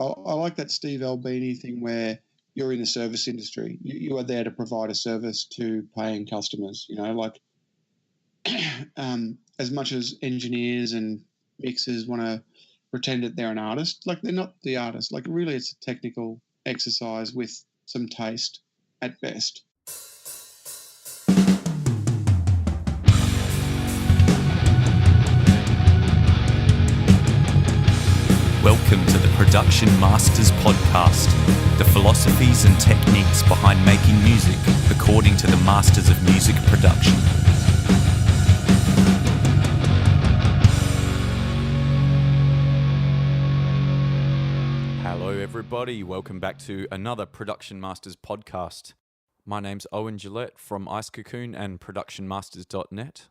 I like that Steve Albini thing where you're in the service industry. You are there to provide a service to paying customers. Like as much as engineers and mixers want to pretend that they're an artist, like they're not the artist. Like really, it's a technical exercise with some taste at best. Welcome to the Production Masters Podcast, the philosophies and techniques behind making music according to the masters of music production. Hello everybody, welcome back to another Production Masters Podcast. My name's Owen Gillett from Ice Cocoon and productionmasters.net.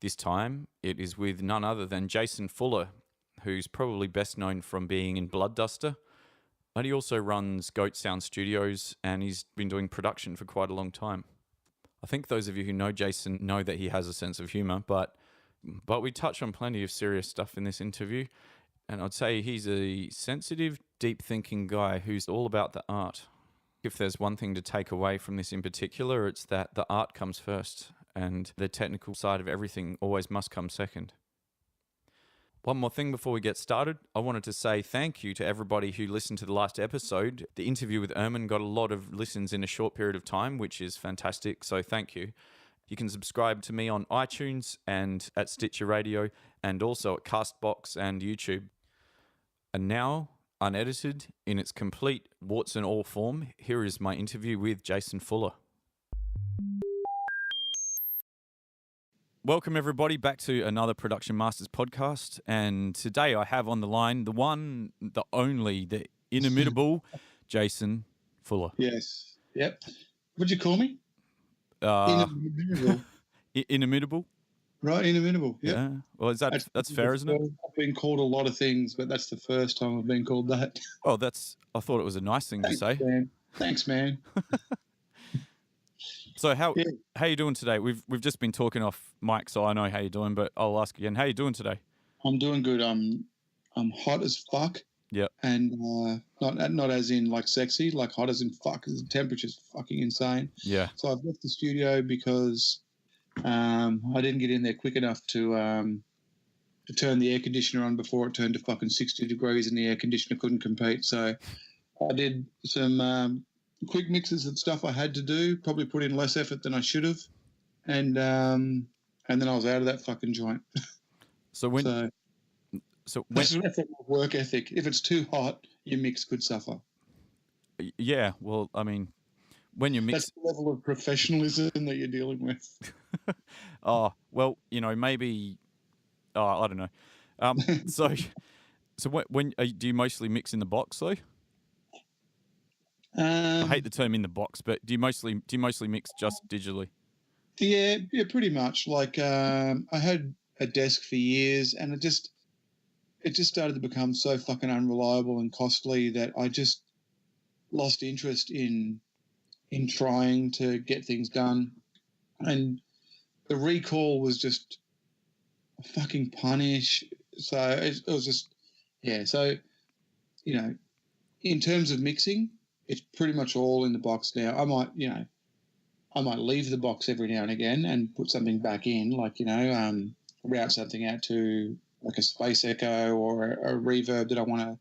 This time it is with none other than Jason Fuller, who's probably best known from being in Bloodduster, but he also runs Goatsound Studios and he's been doing production for quite a long time. I think those of you who know Jason know that he has a sense of humour, but we touch on plenty of serious stuff in this interview, and I'd say he's a sensitive, deep-thinking guy who's all about the art. If there's one thing to take away from this in particular, it's that the art comes first, and the technical side of everything always must come second. One more thing before we get started, I wanted to say thank you to everybody who listened to the last episode. The interview with Erman got a lot of listens in a short period of time, which is fantastic, so thank you. You can subscribe to me on iTunes and at Stitcher Radio, and also at Castbox and YouTube. And now, unedited, in its complete warts and all form, here is my interview with Jason Fuller. Welcome everybody back to another Production Masters podcast, and today I have on the line the one, the only, the inimitable Jason Fuller. Yes. Yep. What'd you call me? Inimitable. Inimitable? Right, inimitable. Yep. Yeah. Well, that's fair, isn't it? I've been called a lot of things, but that's the first time I've been called that. Oh, I thought it was a nice thing to say. Man. Thanks, man. So how you doing today? We've just been talking off mic, so I know how you're doing, but I'll ask again. How you doing today? I'm doing good. I'm hot as fuck. Yeah. And not as in like sexy, like hot as in fuck. The temperature's fucking insane. Yeah. So I've left the studio because I didn't get in there quick enough to turn the air conditioner on before it turned to fucking 60 degrees, and the air conditioner couldn't compete. So I did some quick mixes and stuff I had to do, probably put in less effort than I should have, and then I was out of that fucking joint. So that's my work ethic. If it's too hot, your mix could suffer. Yeah, well, I mean, when you mix, that's the level of professionalism that you're dealing with. Oh well, maybe. Oh, I don't know. So when do you mostly mix in the box though? I hate the term in the box, but do you mostly mix just digitally? Yeah, pretty much. Like I had a desk for years, and it just started to become so fucking unreliable and costly that I just lost interest in trying to get things done, and the recall was just a fucking punish. So it was just So in terms of mixing, it's pretty much all in the box now. I might leave the box every now and again and put something back in, like, route something out to like a space echo or a reverb that I want to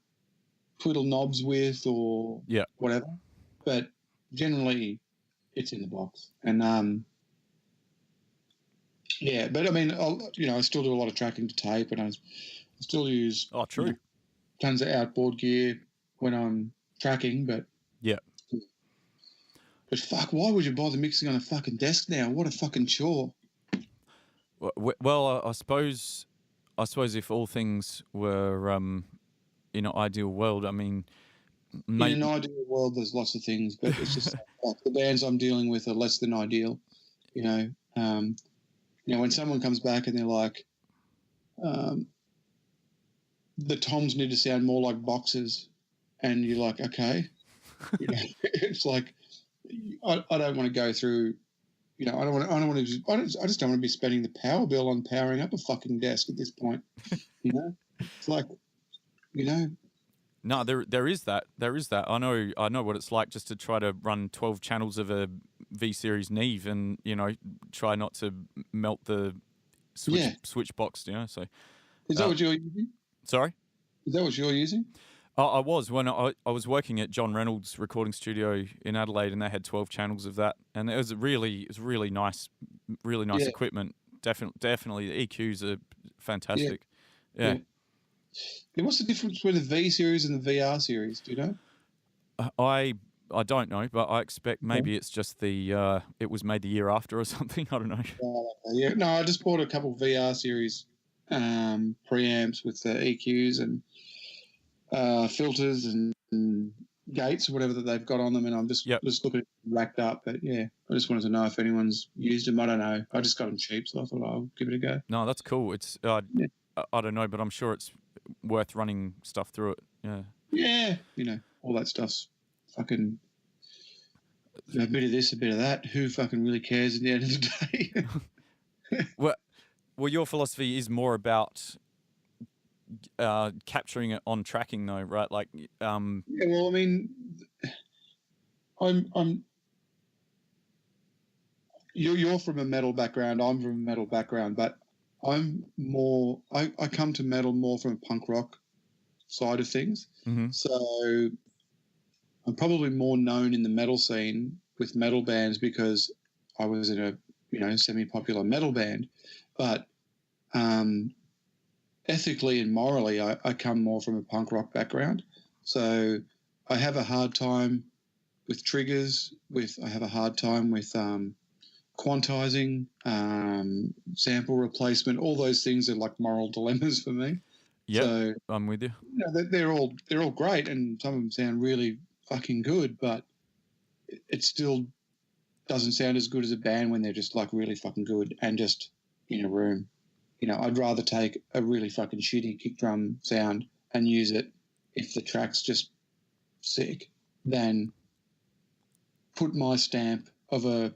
twiddle knobs with or whatever. But generally it's in the box. And, but I mean, I still do a lot of tracking to tape, and I still use tons of outboard gear when I'm tracking, but fuck, why would you bother mixing on a fucking desk now? What a fucking chore. Well, I suppose if all things were in an ideal world, I mean, in an ideal world, there's lots of things, but it's just like the bands I'm dealing with are less than ideal. When someone comes back and they're like, the toms need to sound more like boxes, and you're like, okay, it's like, I don't want to go through, I just don't want to be spending the power bill on powering up a fucking desk at this point. It's like, No, there is that. There is that. I know what it's like just to try to run 12 channels of a V series Neve, and try not to melt the switch box. So Is that what you're using? sorry. Is that what you're using? I was when I was working at John Reynolds' recording studio in Adelaide, and they had 12 channels of that, and it was really nice equipment. Definitely, the EQs are fantastic. Yeah. What's the difference between the V series and the VR series? Do you know? I don't know, but I expect maybe it's just the it was made the year after or something. I don't know. Yeah, no, I just bought a couple of VR series preamps with the EQs and filters and gates or whatever that they've got on them, and I'm just looking racked up. But yeah, I just wanted to know if anyone's used them. I don't know. I just got them cheap, so I thought I'll give it a go. No, that's cool. It's I don't know, but I'm sure it's worth running stuff through it. Yeah. Yeah, all that stuff's fucking a bit of this, a bit of that. Who fucking really cares at the end of the day? Well, your philosophy is more about capturing it on tracking, though, right? Like, yeah. Well, I mean, I'm. You're from a metal background. I'm from a metal background, but I'm more. I come to metal more from a punk rock side of things. Mm-hmm. So I'm probably more known in the metal scene with metal bands because I was in a semi-popular metal band, but ethically and morally I come more from a punk rock background. So I have a hard time with triggers. I have a hard time with quantizing, sample replacement. All those things are like moral dilemmas for me. Yeah, so, I'm with you. They're all great, and some of them sound really fucking good, but it still doesn't sound as good as a band when they're just like really fucking good and just in a room. I'd rather take a really fucking shitty kick drum sound and use it if the track's just sick than put my stamp of a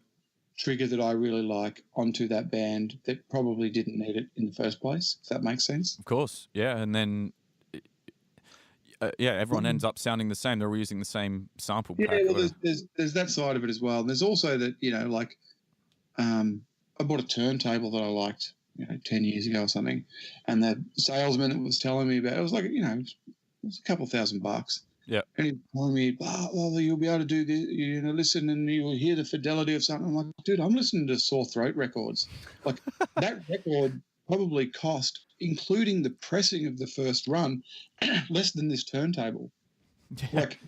trigger that I really like onto that band that probably didn't need it in the first place, if that makes sense. Of course, yeah. And then, everyone ends up sounding the same. They're all using the same sample pack. Yeah, well, there's that side of it as well. And there's also that, I bought a turntable that I liked, 10 years ago or something, and the salesman that was telling me about it was like, it was a couple $1,000. Yeah. And he was telling me, you'll be able to do this, listen and you'll hear the fidelity of something. I'm like, dude, I'm listening to Sore Throat records. Like, that record probably cost, including the pressing of the first run, less than this turntable. Like,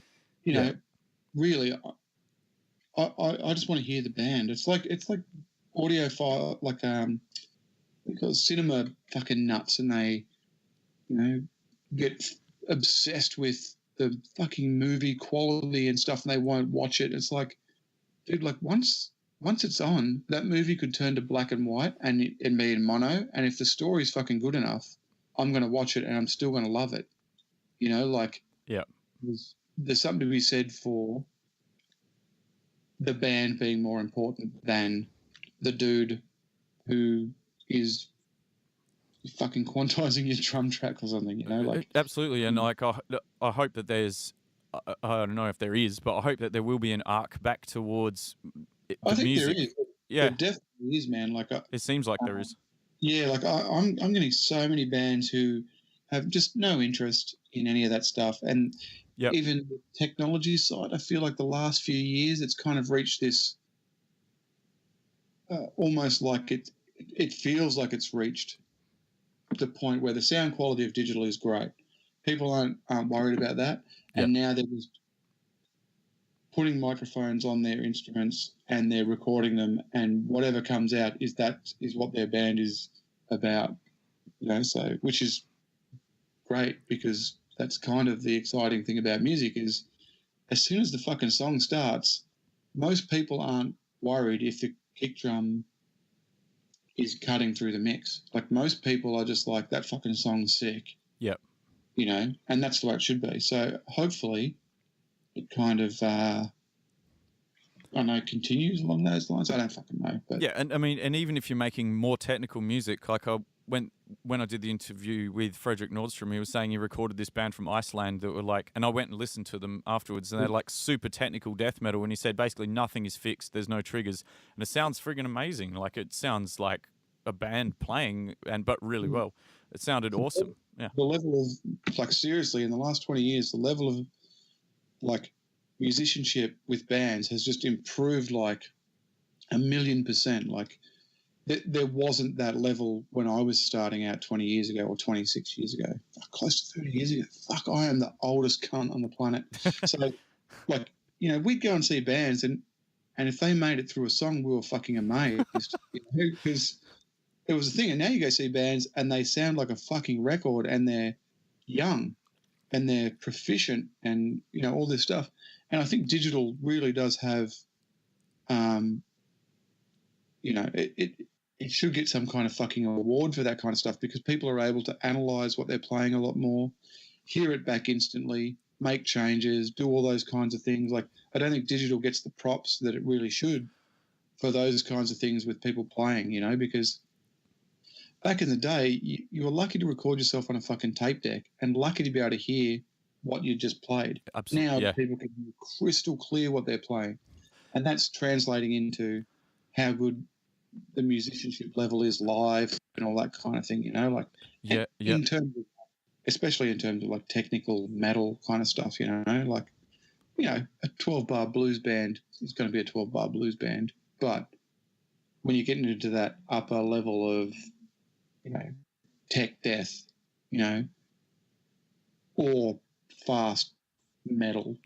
really, I just want to hear the band. It's like audiophile, like because cinema fucking nuts, and they, get obsessed with the fucking movie quality and stuff, and they won't watch it. It's like, dude, like once it's on, that movie could turn to black and white and be in mono, and if the story's fucking good enough, I'm going to watch it and I'm still going to love it. There's something to be said for the band being more important than the dude who is fucking quantizing your drum track or something, Absolutely. And like I hope that there's I don't know if there is, but I hope that there will be an arc back towards the music. There is. Yeah, there definitely is, man. Like it seems like there is. Yeah, like I'm getting so many bands who have just no interest in any of that stuff, and even the technology side, I feel like the last few years it's kind of reached this almost like it feels like it's reached the point where the sound quality of digital is great. People aren't worried about that, and now they're just putting microphones on their instruments and they're recording them, and whatever comes out is what their band is about, so which is great, because that's kind of the exciting thing about music is as soon as the fucking song starts, most people aren't worried if the kick drum is cutting through the mix. Like, most people are just like, that fucking song's sick. Yep. And that's the way it should be. So hopefully it kind of, I don't know, continues along those lines. I don't fucking know. But yeah, and I mean, and even if you're making more technical music, like I went when I did the interview with Frederick Nordstrom, he was saying he recorded this band from Iceland that were like, and I went and listened to them afterwards, and they're like super technical death metal. And he said basically nothing is fixed, there's no triggers, and it sounds friggin' amazing. Like it sounds like a band playing, but really well. It sounded awesome. Yeah. The level of, like, seriously, in the last 20 years, the level of, like, musicianship with bands has just improved like 1,000,000%. Like, there wasn't that level when I was starting out 20 years ago or 26 years ago. Close to 30 years ago. Fuck, I am the oldest cunt on the planet. So, like, you know, we'd go and see bands, and if they made it through a song, we were fucking amazed. Because it was a thing. And now you go see bands and they sound like a fucking record, and they're young and they're proficient and, you know, all this stuff. And I think digital really does have, you know, it should get some kind of fucking award for that kind of stuff, because people are able to analyze what they're playing a lot more, hear it back instantly, make changes, do all those kinds of things. Like, I don't think digital gets the props that it really should for those kinds of things with people playing, you know, because back in the day, you were lucky to record yourself on a fucking tape deck and lucky to be able to hear what you just played. Absolutely. Now people can hear crystal clear what they're playing, and that's translating into how good the musicianship level is live and all that kind of thing, you know, like in terms of, especially in terms of like technical metal kind of stuff, you know, like, you know, a 12-bar blues band is going to be a 12-bar blues band, but when you're getting into that upper level of, you know, tech death, you know, or fast metal,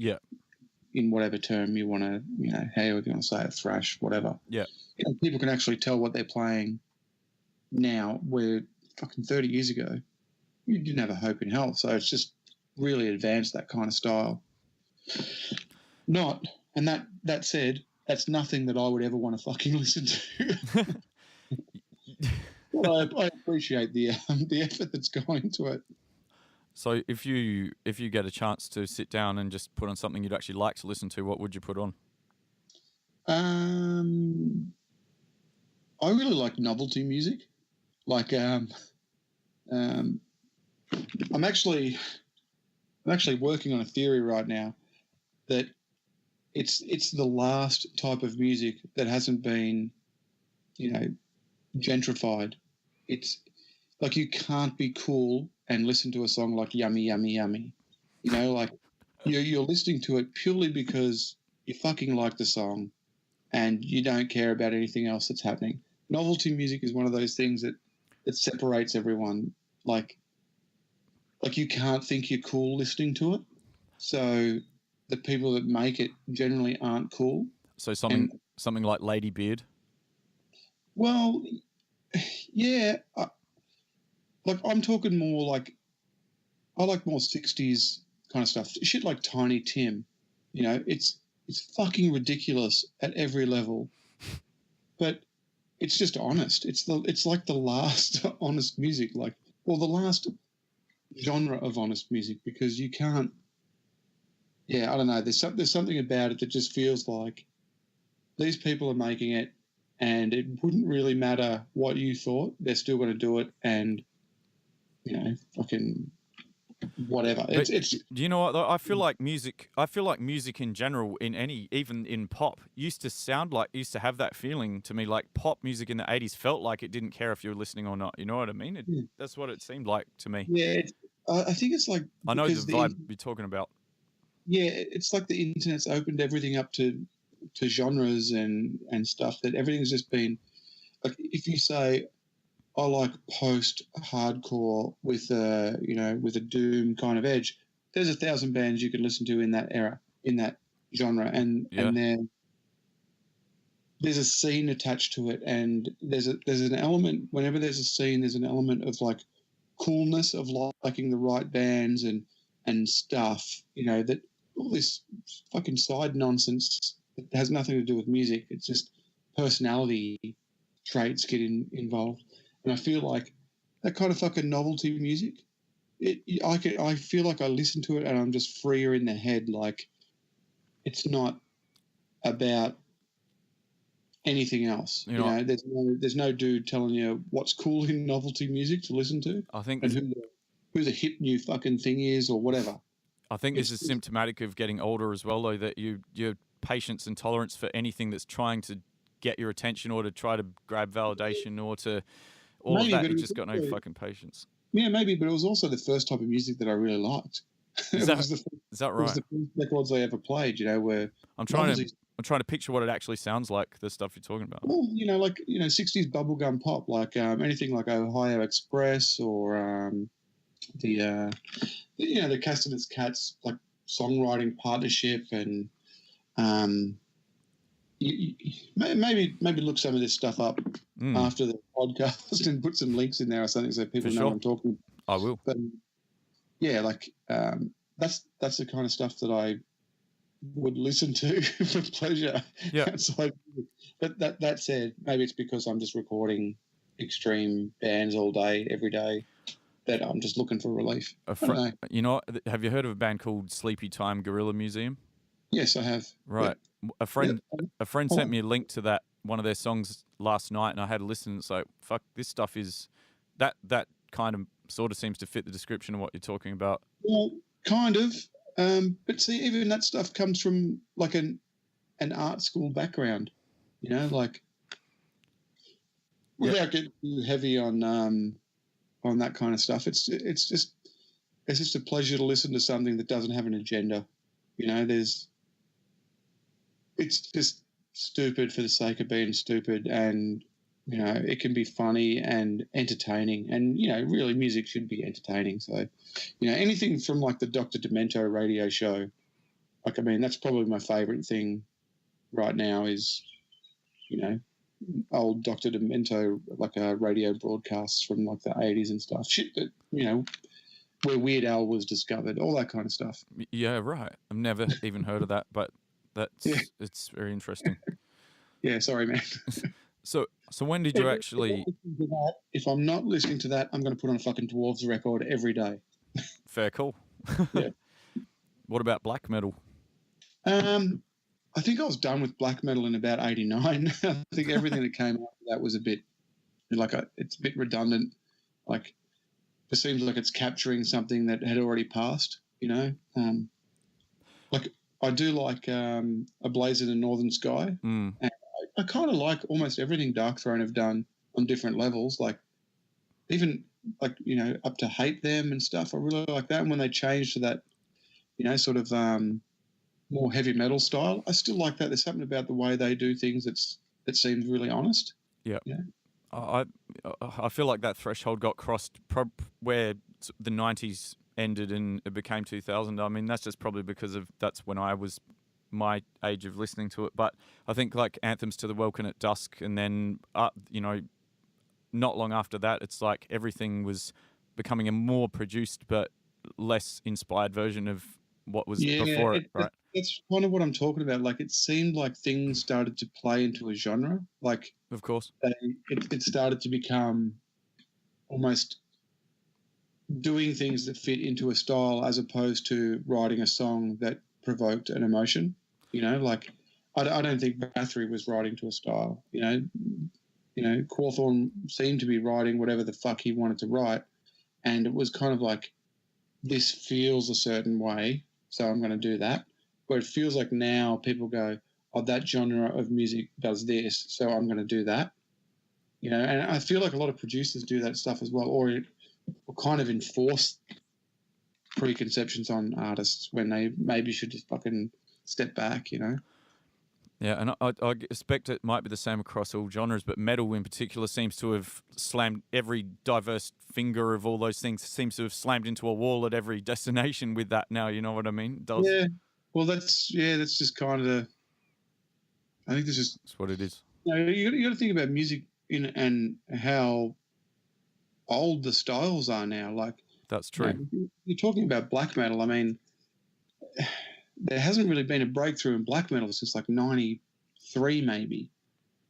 in whatever term you want to, you know, however you want to say it, thrash, whatever. Yeah. You know, people can actually tell what they're playing now, where fucking 30 years ago you didn't have a hope in hell. So it's just really advanced that kind of style. And that said, that's nothing that I would ever want to fucking listen to. Well, I appreciate the effort that's gone into it. So if you get a chance to sit down and just put on something you'd actually like to listen to, what would you put on? I really like novelty music. Like, I'm actually working on a theory right now that it's the last type of music that hasn't been, you know, gentrified. It's like you can't be cool and listen to a song like Yummy, Yummy, Yummy. You know, like you're listening to it purely because you fucking like the song and you don't care about anything else that's happening. Novelty music is one of those things that separates everyone. Like you can't think you're cool listening to it. So the people that make it generally aren't cool. So something like Lady Beard? Well, yeah. Like I'm talking more like I like more 60s kind of stuff. Shit like Tiny Tim. You know, it's fucking ridiculous at every level. But it's just honest. It's like the last honest music, like, or the last genre of honest music, because you can't. Yeah, I don't know. There's something about it that just feels like these people are making it, and it wouldn't really matter what you thought. They're still going to do it, and you know, fucking whatever. It's. Do you know what though? I feel like music in general, even in pop, used to have that feeling to me. Like pop music in the 80s felt like it didn't care if you were listening or not. You know what I mean? That's what it seemed like to me. Yeah, I think it's like, I know the vibe you're talking about. Yeah, it's like the internet's opened everything up to genres and stuff, that everything's just been like, if you say I like post-hardcore with a doom kind of edge, there's 1,000 bands you can listen to in that era, in that genre, and there's a scene attached to it, and there's an element, whenever there's a scene, there's an element of like coolness, of liking the right bands and stuff, you know, that all this fucking side nonsense that has nothing to do with music. It's just personality traits get involved. And I feel like that kind of fucking novelty music, I feel like I listen to it and I'm just freer in the head. Like, it's not about anything else. You know, There's no dude telling you what's cool in novelty music to listen to, I think and who the hip new fucking thing is or whatever. I think this is symptomatic of getting older as well, though, that your patience and tolerance for anything that's trying to get your attention or to try to grab validation or to all Maybe, of that, but you just got no fucking patience. Yeah, maybe, but it was also the first type of music that I really liked. Is that right? It was the first records I ever played, where I'm trying to picture what it actually sounds like, the stuff you're talking about. Well, 60s bubblegum pop, like anything like Ohio Express or the Castanets Cats, like songwriting partnership, and maybe look some of this stuff up after the podcast and put some links in there or something so people know what I'm talking about. I will. But yeah, that's the kind of stuff that I would listen to for pleasure. Yeah. But that said, maybe it's because I'm just recording extreme bands all day, every day, that I'm just looking for relief. You know, have you heard of a band called Sleepy Time Gorilla Museum? Yes, I have. Right. A friend sent me a link to that one of their songs last night, and I had a listen. It's like, fuck, this stuff is that kind of sort of seems to fit the description of what you're talking about. Well, kind of. But see, even that stuff comes from like an art school background, without getting too heavy on that kind of stuff. It's just a pleasure to listen to something that doesn't have an agenda. It's just stupid for the sake of being stupid, and it can be funny and entertaining, and really music should be entertaining. So anything from like the Dr. Demento radio show, that's probably my favorite thing right now is old Dr. Demento, like radio broadcasts from like the 80s and stuff, shit that where Weird Al was discovered, all that kind of stuff. Yeah, right. I've never even heard of that, but it's very interesting. Yeah, sorry, man. So when did you actually... If I'm not listening to that, I'm going to put on a fucking Dwarves record every day. Fair call. Yeah. What about black metal? I think I was done with black metal in about 89. I think everything that came after that was a bit it's a bit redundant. Like, it seems like it's capturing something that had already passed, like I do like A Blaze in the Northern Sky. And I kind of like almost everything Darkthrone have done on different levels, like even like, up to Hate Them and stuff. I really like that. And when they changed to that, sort of more heavy metal style, I still like that. There's something about the way they do things that seems really honest. Yeah. I feel like that threshold got crossed where the 90s ended and it became 2000. I mean, that's just probably because that's when I was my age of listening to it. But I think like Anthems to the Welkin at Dusk, and then not long after that, it's like everything was becoming a more produced but less inspired version of what was before it, right? That's kind of what I'm talking about. Like, it seemed like things started to play into a genre. Like, of course, it started to become almost doing things that fit into a style as opposed to writing a song that provoked an emotion. Like, I don't think Bathory was writing to a style. Cawthorne seemed to be writing whatever the fuck he wanted to write, and it was kind of like, this feels a certain way, so I'm going to do that. Where it feels like now people go, oh, that genre of music does this, so I'm going to do that. And I feel like a lot of producers do that stuff as well, or kind of enforce preconceptions on artists when they maybe should just fucking step back, Yeah, and I expect it might be the same across all genres, but metal in particular seems to have slammed every diverse finger of all those things, seems to have slammed into a wall at every destination with that now, you know what I mean? Yeah. Well, that's just kind of I think that's what it is. You got to think about music and how old the styles are now. Like, that's true. You're talking about black metal. I mean, there hasn't really been a breakthrough in black metal since like 93, maybe.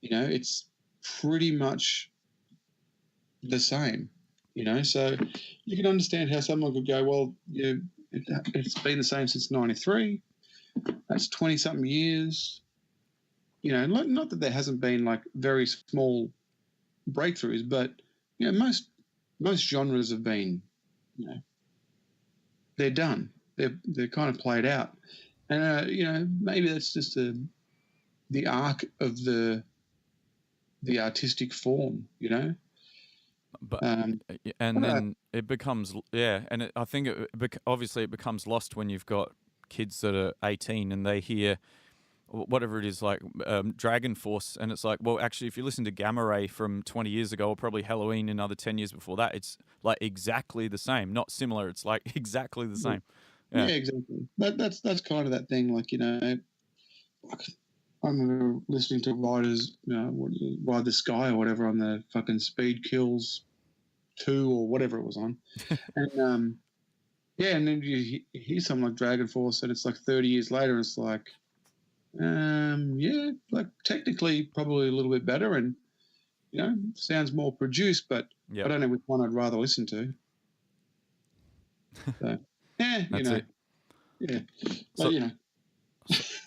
It's pretty much the same. So you can understand how someone could go, well, it's been the same since 93. That's 20-something years. you know, not that there hasn't been like very small breakthroughs, but you know, most genres have been, you know, they're done. They're kind of played out, and you know, maybe that's just the arc of the artistic form, you know. But I and don't know. then it becomes and I think obviously it becomes lost when you've got kids that are 18 and they hear whatever it is, like Dragon Force, and it's like, well, actually, if you listen to Gamma Ray from 20 years ago, or probably Halloween another 10 years before that, it's like exactly the same, not similar. It's like exactly the same. Yeah, Yeah. exactly. That's kind of that thing. Like, you know, I remember listening to Riders, you know, Ride the Sky or whatever on the fucking Speed Kills 2 or whatever it was on, and yeah, and then you hear something like Dragon Force, and it's like 30 years later, and it's like, yeah, like technically probably a little bit better, and you know, sounds more produced, but I don't know which one I'd rather listen to. So, yeah, you know, it. yeah, but So, you know,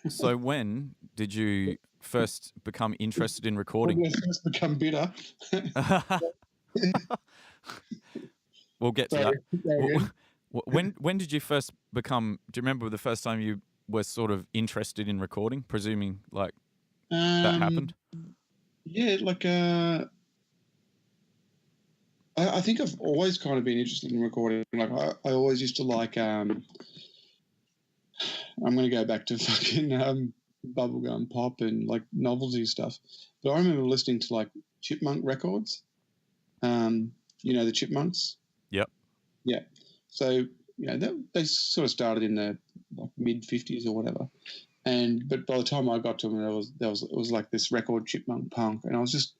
so when did you first become interested in when recording? you first become bitter. We'll get to Sorry, that. When did you first become? Do you remember the first time you were sort of interested in recording? Presuming like that happened. Yeah, like I think I've always kind of been interested in recording. Like I always used to like I'm going to go back to fucking bubblegum pop and like novelty stuff. But I remember listening to like Chipmunk records. You know, the Chipmunks. Yep. Yeah. So you know they sort of started in the like, mid '50s or whatever. But by the time I got to them, it was like this record Chipmunk punk, and I was just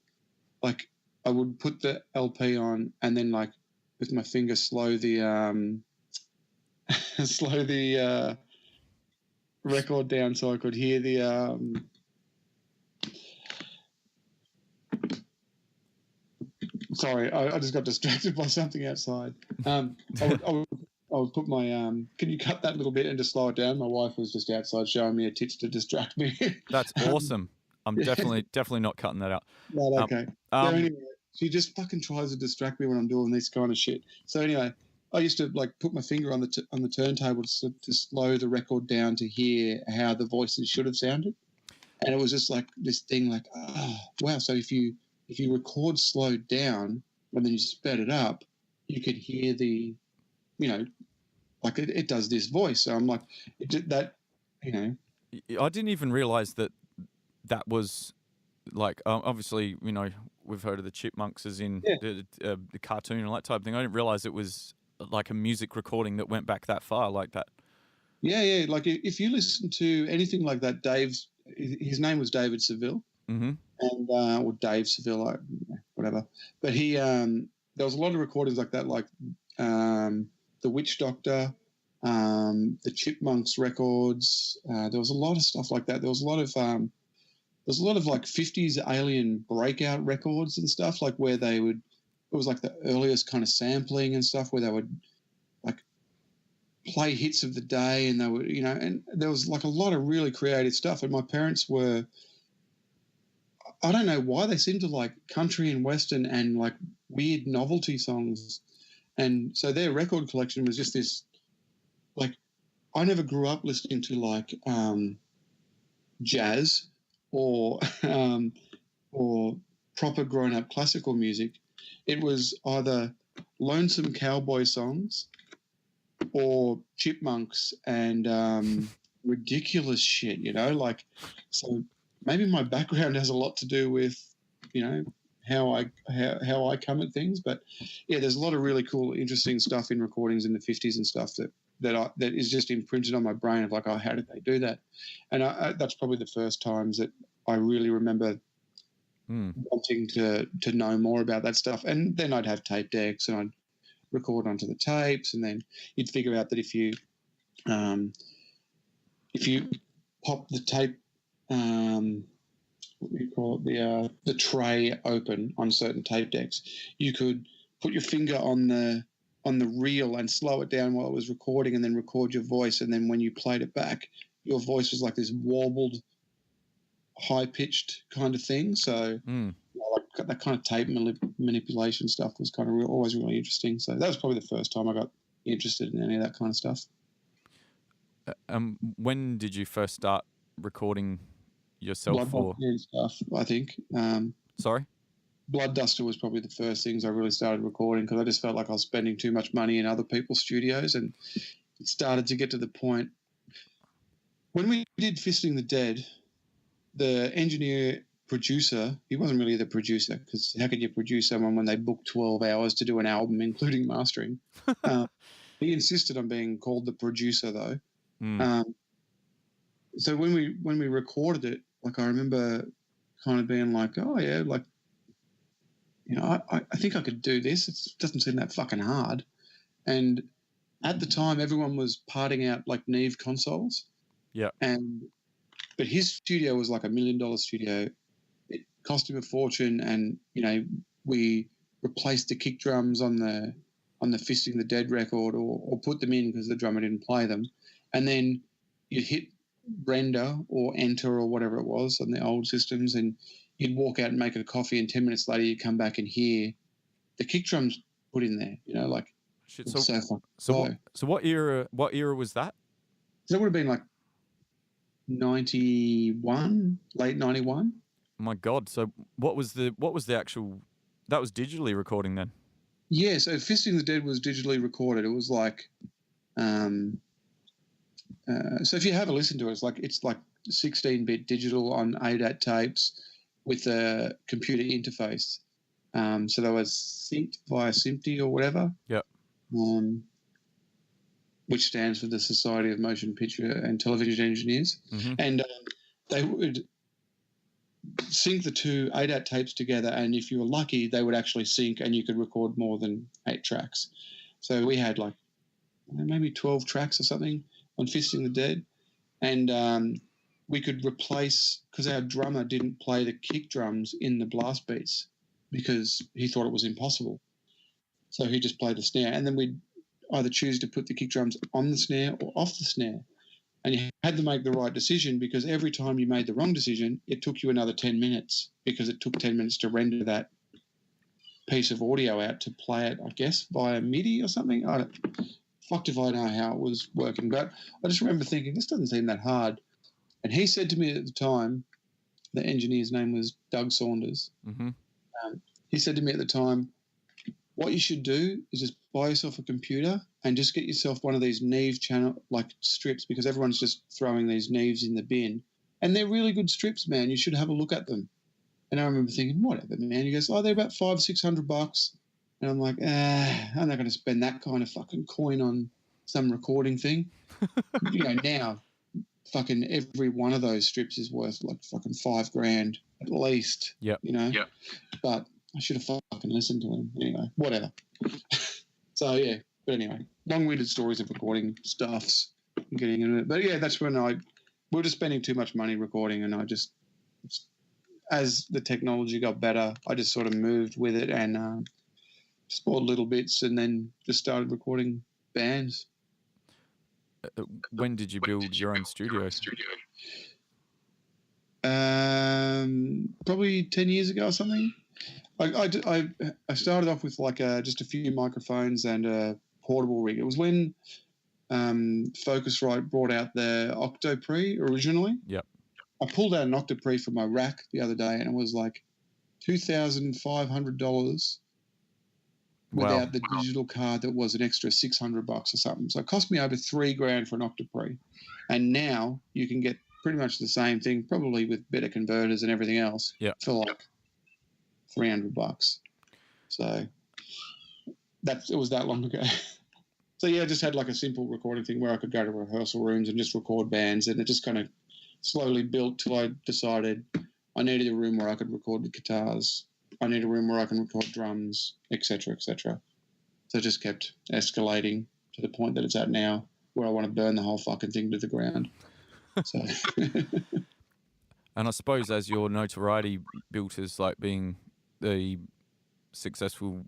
like, I would put the LP on and then like with my finger slow the slow the record down so I could hear the sorry, I just got distracted by something outside. I would put my can you cut that little bit and just slow it down? My wife was just outside showing me her tits to distract me. That's awesome. I'm definitely not cutting that out. Right, okay. So anyway, she just fucking tries to distract me when I'm doing this kind of shit. So anyway, I used to like put my finger on the turntable to slow the record down to hear how the voices should have sounded, and it was just like this thing like, oh wow. So if you record slowed down and then you sped it up, you could hear the, you know, like it does this voice. So I'm like, it did that, you know. I didn't even realize that was like obviously, you know, we've heard of the Chipmunks as in the cartoon and that type of thing. I didn't realize it was like a music recording that went back that far like that. Yeah. Like if you listen to anything like that, his name was David Seville, and or Dave Seville, whatever. But he there was a lot of recordings like that, like the Witch Doctor, the Chipmunks records. There was a lot of stuff like that. There was a lot of like 50s alien breakout records and stuff, like where they would, it was like the earliest kind of sampling and stuff where they would like play hits of the day, and they were, you know, and there was like a lot of really creative stuff. And my parents were, I don't know why, they seemed to like country and western and like weird novelty songs. And so their record collection was just this, like, I never grew up listening to like jazz or or proper grown-up classical music. It was either lonesome cowboy songs or Chipmunks and ridiculous shit, you know, like, so maybe my background has a lot to do with, you know, how I come at things. But yeah, there's a lot of really cool, interesting stuff in recordings in the 50s and stuff that is just imprinted on my brain of like, oh, how did they do that? And that's probably the first times that I really remember wanting to know more about that stuff. And then I'd have tape decks and I'd record onto the tapes, and then you'd figure out that if you pop the tape, what do you call it, the tray open on certain tape decks, you could put your finger on the reel and slow it down while it was recording, and then record your voice. And then when you played it back, your voice was like this warbled high pitched kind of thing. So like that kind of tape manipulation stuff was kind of always really interesting. So that was probably the first time I got interested in any of that kind of stuff. When did you first start recording yourself? And stuff, I think. Sorry? Blood Duster was probably the first things I really started recording because I just felt like I was spending too much money in other people's studios, and it started to get to the point. When we did Fisting the Dead, the engineer producer, he wasn't really the producer because how could you produce someone when they book 12 hours to do an album, including mastering? He insisted on being called the producer, though. So when we recorded it, like I remember kind of being like, oh yeah, like, you know, I think I could do this. It doesn't seem that fucking hard. And at the time, everyone was parting out like Neve consoles. Yeah. But his studio was like $1 million studio. It cost him a fortune, and you know, we replaced the kick drums on the Fisting the Dead record, or put them in because the drummer didn't play them, and then you hit render or enter or whatever it was on the old systems, and you'd walk out and make a coffee, and 10 minutes later you'd come back and hear the kick drums put in there. You know, like shit. So what era was that? So that would have been like 91, late 91. Oh my God. So what was the actual, that was digitally recording then? Yeah, so Fisting the Dead was digitally recorded. It was like, so if you have a listen to it, it's like 16-bit digital on ADAT tapes with a computer interface. So they were synced via SMPTE or whatever. Yep. Which stands for the Society of Motion Picture and Television Engineers. Mm-hmm. And they would sync the two ADAT tapes together, and if you were lucky, they would actually sync and you could record more than 8 tracks. So we had like maybe 12 tracks or something on Fisting the Dead, and we could replace, because our drummer didn't play the kick drums in the blast beats because he thought it was impossible. So he just played the snare, and then we'd either choose to put the kick drums on the snare or off the snare. And you had to make the right decision, because every time you made the wrong decision, it took you another 10 minutes, because it took 10 minutes to render that piece of audio out to play it, I guess, via MIDI or something. Fucked if I know how it was working. But I just remember thinking, this doesn't seem that hard. And he said to me at the time, the engineer's name was Doug Saunders. Mm-hmm. He said to me at the time, what you should do is just buy yourself a computer and just get yourself one of these Neve channel like strips, because everyone's just throwing these Neves in the bin. And they're really good strips, man. You should have a look at them. And I remember thinking, whatever, man. He goes, they're about $500-600. And I'm like, I'm not going to spend that kind of fucking coin on some recording thing. You know, now fucking every one of those strips is worth like fucking $5,000 at least. Yeah. You know? Yeah. But I should have fucking listened to him. Anyway, whatever. So, yeah. But anyway, long-winded stories of recording stuffs and getting into it. But, yeah, that's when we were just spending too much money recording, and I just, as the technology got better, I just sort of moved with it and just bought little bits and then just started recording bands. When did you build your own studio? Probably 10 years ago or something. I started off with like just a few microphones and a portable rig. It was when Focusrite brought out the Octopre originally. Yep. I pulled out an Octopre from my rack the other day, and it was like $2,500 without the digital card that was an extra $600 or something. So it cost me over $3,000 for an Octopre. And now you can get pretty much the same thing, probably with better converters and everything else, for like $300. So it was that long ago. So yeah, I just had like a simple recording thing where I could go to rehearsal rooms and just record bands, and it just kind of slowly built till I decided I needed a room where I could record the guitars. I need a room where I can record drums, etc., etc. So it just kept escalating to the point that it's at now, where I want to burn the whole fucking thing to the ground. So. And I suppose as your notoriety built as like being the successful,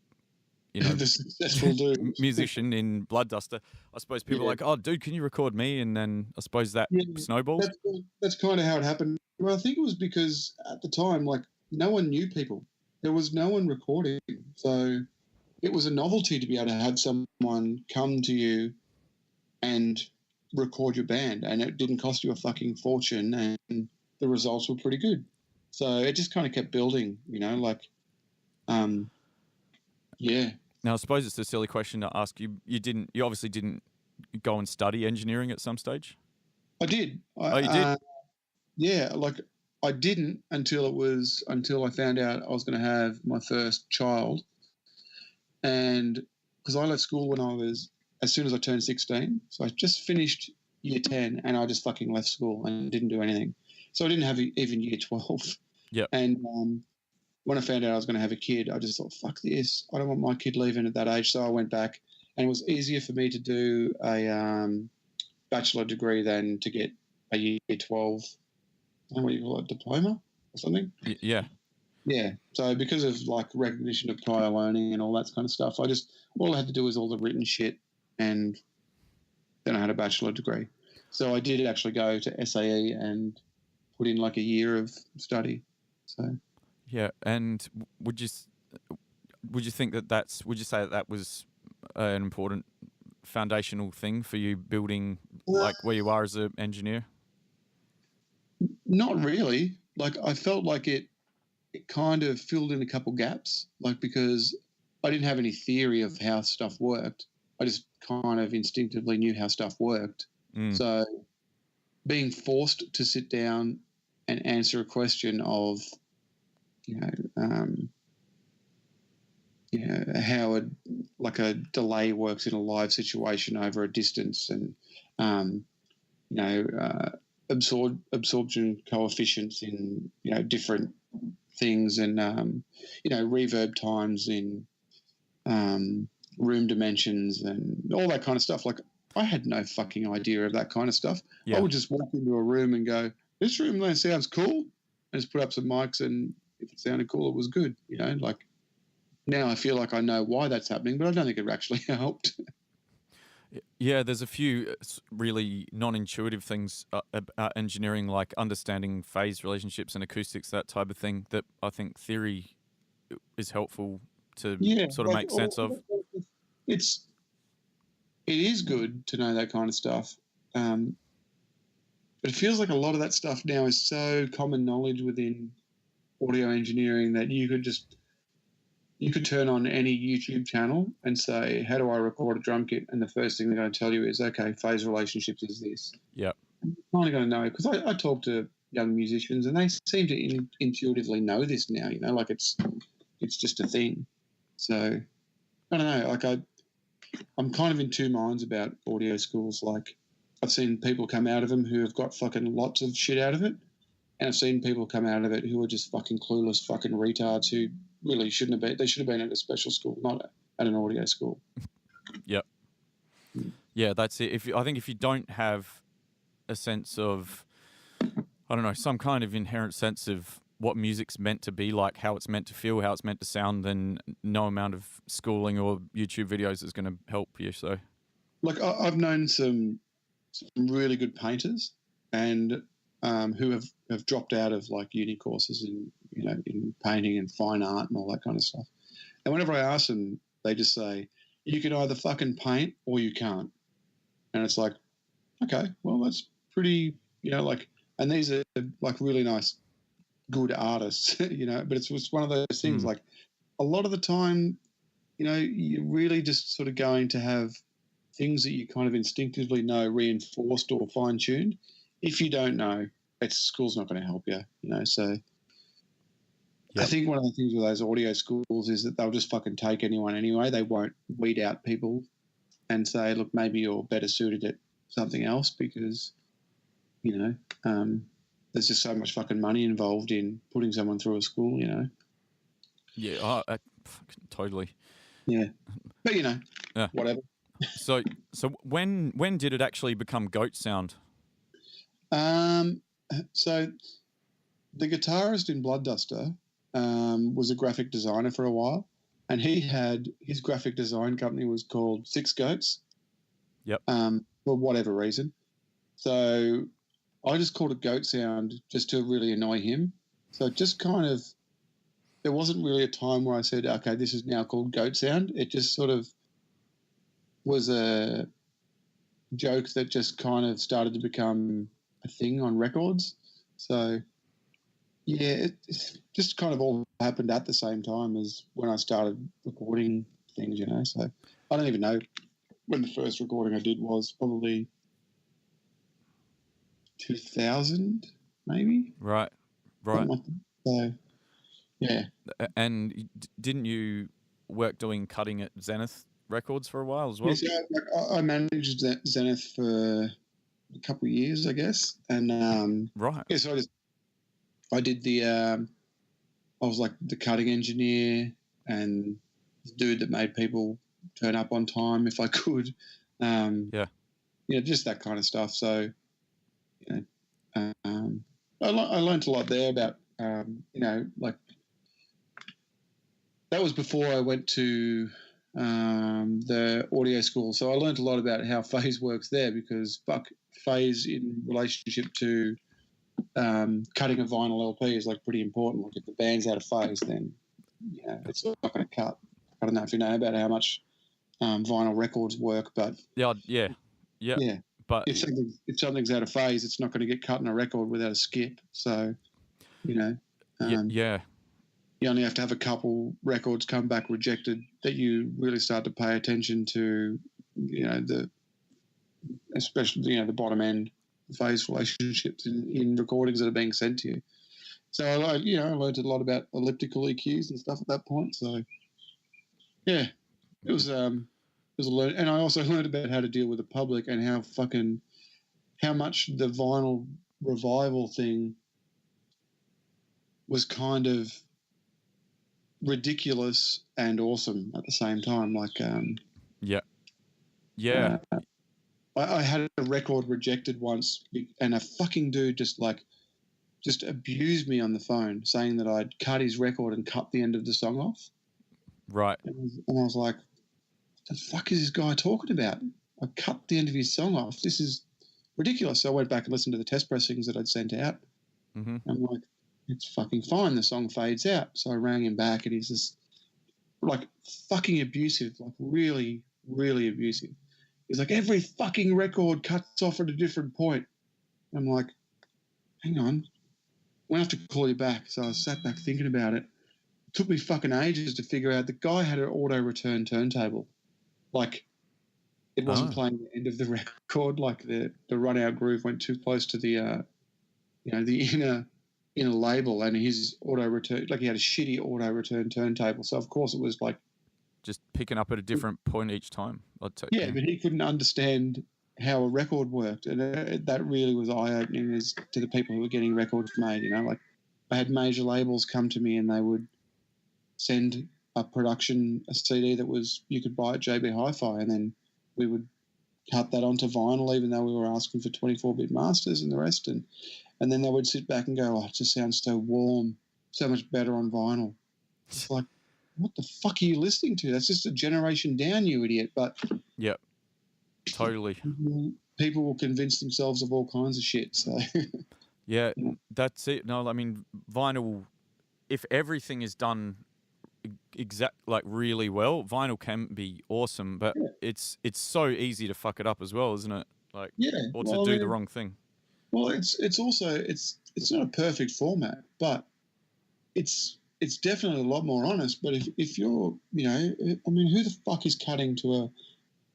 the successful dude. musician in Blood Duster, I suppose people are like, oh, dude, can you record me? And then I suppose that snowballs. That's kind of how it happened. Well, I think it was because at the time, like, no one knew people. There was no one recording. So it was a novelty to be able to have someone come to you and record your band, and it didn't cost you a fucking fortune, and the results were pretty good. So it just kind of kept building, like, yeah. Now, I suppose it's a silly question to ask. You obviously didn't go and study engineering at some stage? I did. Oh, you did? Yeah, like I didn't until I found out I was going to have my first child, and because I left school as soon as I turned 16, so I just finished year 10, and I just fucking left school and didn't do anything. So I didn't have even year 12. Yep. And when I found out I was going to have a kid, I just thought, fuck this. I don't want my kid leaving at that age. So I went back, and it was easier for me to do a bachelor degree than to get a year 12, what do you call it, diploma or something? Yeah. Yeah. So because of like recognition of prior learning and all that kind of stuff, all I had to do was all the written shit, and then I had a bachelor degree. So I did actually go to SAE and put in like a year of study. So yeah, and would you think would you say that was an important foundational thing for you building like where you are as an engineer? Not really. Like I felt like it kind of filled in a couple gaps, like because I didn't have any theory of how stuff worked. I just kind of instinctively knew how stuff worked. So being forced to sit down and answer a question of, how a delay works in a live situation over a distance, and absorption coefficients in different things, and reverb times in room dimensions and all that kind of stuff. Like I had no fucking idea of that kind of stuff. Yeah. I would just walk into a room and go, "This room sounds cool," and just put up some mics, and if it sounded cool, it was good. Like now I feel like I know why that's happening, but I don't think it actually helped. Yeah, there's a few really non-intuitive things about engineering, like understanding phase relationships and acoustics, that type of thing, that I think theory is helpful to sort of make sense of. It is good to know that kind of stuff, but it feels like a lot of that stuff now is so common knowledge within audio engineering that you could turn on any YouTube channel and say, how do I record a drum kit? And the first thing they're going to tell you is, okay, phase relationships is this. Yeah. I'm kind of going to know, because I talk to young musicians and they seem to intuitively know this now, like it's just a thing. So I don't know, like I'm kind of in two minds about audio schools. Like I've seen people come out of them who have got fucking lots of shit out of it, and I've seen people come out of it who are just fucking clueless fucking retards who really shouldn't have been. They should have been at a special school, not at an audio school. Yep. Yeah, that's it. I think if you don't have a sense of, I don't know, some kind of inherent sense of what music's meant to be like, how it's meant to feel, how it's meant to sound, then no amount of schooling or YouTube videos is going to help you. So, like I've known some really good painters, and who have dropped out of like uni courses in in painting and fine art and all that kind of stuff. And whenever I ask them, they just say, you can either fucking paint or you can't. And it's like, okay, well, that's pretty, and these are like really nice, good artists, but it's one of those things. Like a lot of the time, you're really just sort of going to have things that you kind of instinctively know reinforced or fine tuned. If you don't know, school's not going to help you, so. Yep. I think one of the things with those audio schools is that they'll just fucking take anyone anyway. They won't weed out people and say, look, maybe you're better suited at something else, because, there's just so much fucking money involved in putting someone through a school, Yeah, totally. Yeah. But, yeah. Whatever. So when did it actually become Goatsound? So the guitarist in Blood Duster was a graphic designer for a while, and his graphic design company was called Six Goats. Yep. For whatever reason. So I just called it Goatsound just to really annoy him. So it just kind of, there wasn't really a time where I said, okay, this is now called Goatsound. It just sort of was a joke that just kind of started to become a thing on records. So yeah, it just kind of all happened at the same time as when I started recording things, So I don't even know when the first recording I did was, probably 2000, maybe. Right. Something like that. So yeah. And didn't you work doing cutting at Zenith Records for a while as well? Yes, I managed Zenith for a couple of years, I guess, and right. Yeah, so I did I was like the cutting engineer and the dude that made people turn up on time if I could. Just that kind of stuff. So, I learned a lot there about, like that was before I went to the audio school. So I learned a lot about how phase works there, because phase in relationship to cutting a vinyl LP is like pretty important. Like if the band's out of phase, then it's not going to cut. I don't know if you know about how much vinyl records work, but yeah. But if something's out of phase, it's not going to get cut on a record without a skip. So, you only have to have a couple records come back rejected that you really start to pay attention to, especially the bottom end phase relationships in recordings that are being sent to you. So I learned a lot about elliptical EQs and stuff at that point. So yeah, it was a learn, and I also learned about how to deal with the public and how much the vinyl revival thing was kind of ridiculous and awesome at the same time. Like I had a record rejected once, and a fucking dude just abused me on the phone, saying that I'd cut his record and cut the end of the song off. Right. And I was like, what the fuck is this guy talking about? I cut the end of his song off. This is ridiculous. So I went back and listened to the test pressings that I'd sent out. Mm-hmm. I'm like, it's fucking fine. The song fades out. So I rang him back, and he's just like fucking abusive, like really, really abusive. He's like, every fucking record cuts off at a different point. I'm like, hang on. I'm going to have to call you back. So I sat back thinking about it. It took me fucking ages to figure out the guy had an auto-return turntable. Like, it wasn't playing the end of the record. Like, the run-out groove went too close to the inner label, and his auto-return, like he had a shitty auto-return turntable. So, of course, it was like... just picking up at a different point each time. But he couldn't understand how a record worked, and that really was eye-opening as to the people who were getting records made. Like I had major labels come to me, and they would send a CD that you could buy at JB Hi-Fi, and then we would cut that onto vinyl, even though we were asking for 24-bit masters and the rest, and then they would sit back and go, it just sounds so warm, so much better on vinyl. It's like, what the fuck are you listening to? That's just a generation down, you idiot. But yep, totally. People will convince themselves of all kinds of shit. So yeah, that's it. No, I mean, vinyl, if everything is done really well, vinyl can be awesome, but it's so easy to fuck it up as well, isn't it? Or to do the wrong ththing. Well, it's also it's not a perfect format, but it's definitely a lot more honest. But if you're, who the fuck is cutting to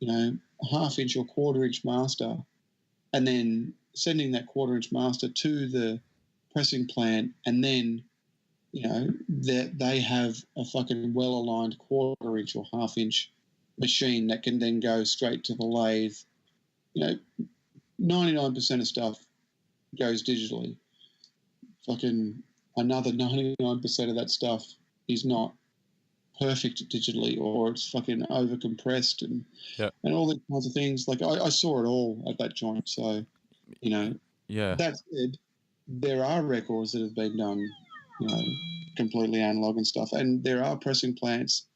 a half-inch or quarter-inch master and then sending that quarter-inch master to the pressing plant, and then, that they have a fucking well-aligned quarter-inch or half-inch machine that can then go straight to the lathe. 99% of stuff goes digitally. Fucking another 99% of that stuff is not perfect digitally, or it's fucking over compressed and all these kinds of things. Like I saw it all at that joint. So, that said, there are records that have been done, completely analog and stuff, and there are pressing plants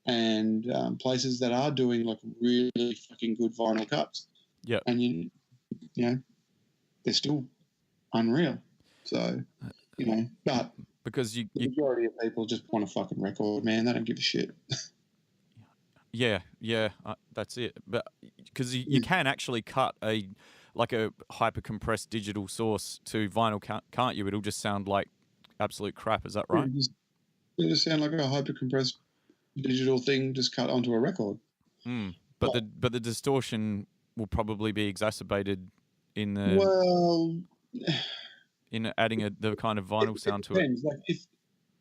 and places that are doing like really fucking good vinyl cuts. Yeah, and they're still unreal. So, but because the majority of people just want a fucking record, man. They don't give a shit. Yeah, that's it. But because you can actually cut a hyper compressed digital source to vinyl, can't you? It'll just sound like absolute crap. Is that right? It'll just sound like a hyper compressed digital thing just cut onto a record. But the distortion will probably be exacerbated in the in adding the kind of vinyl sound to it.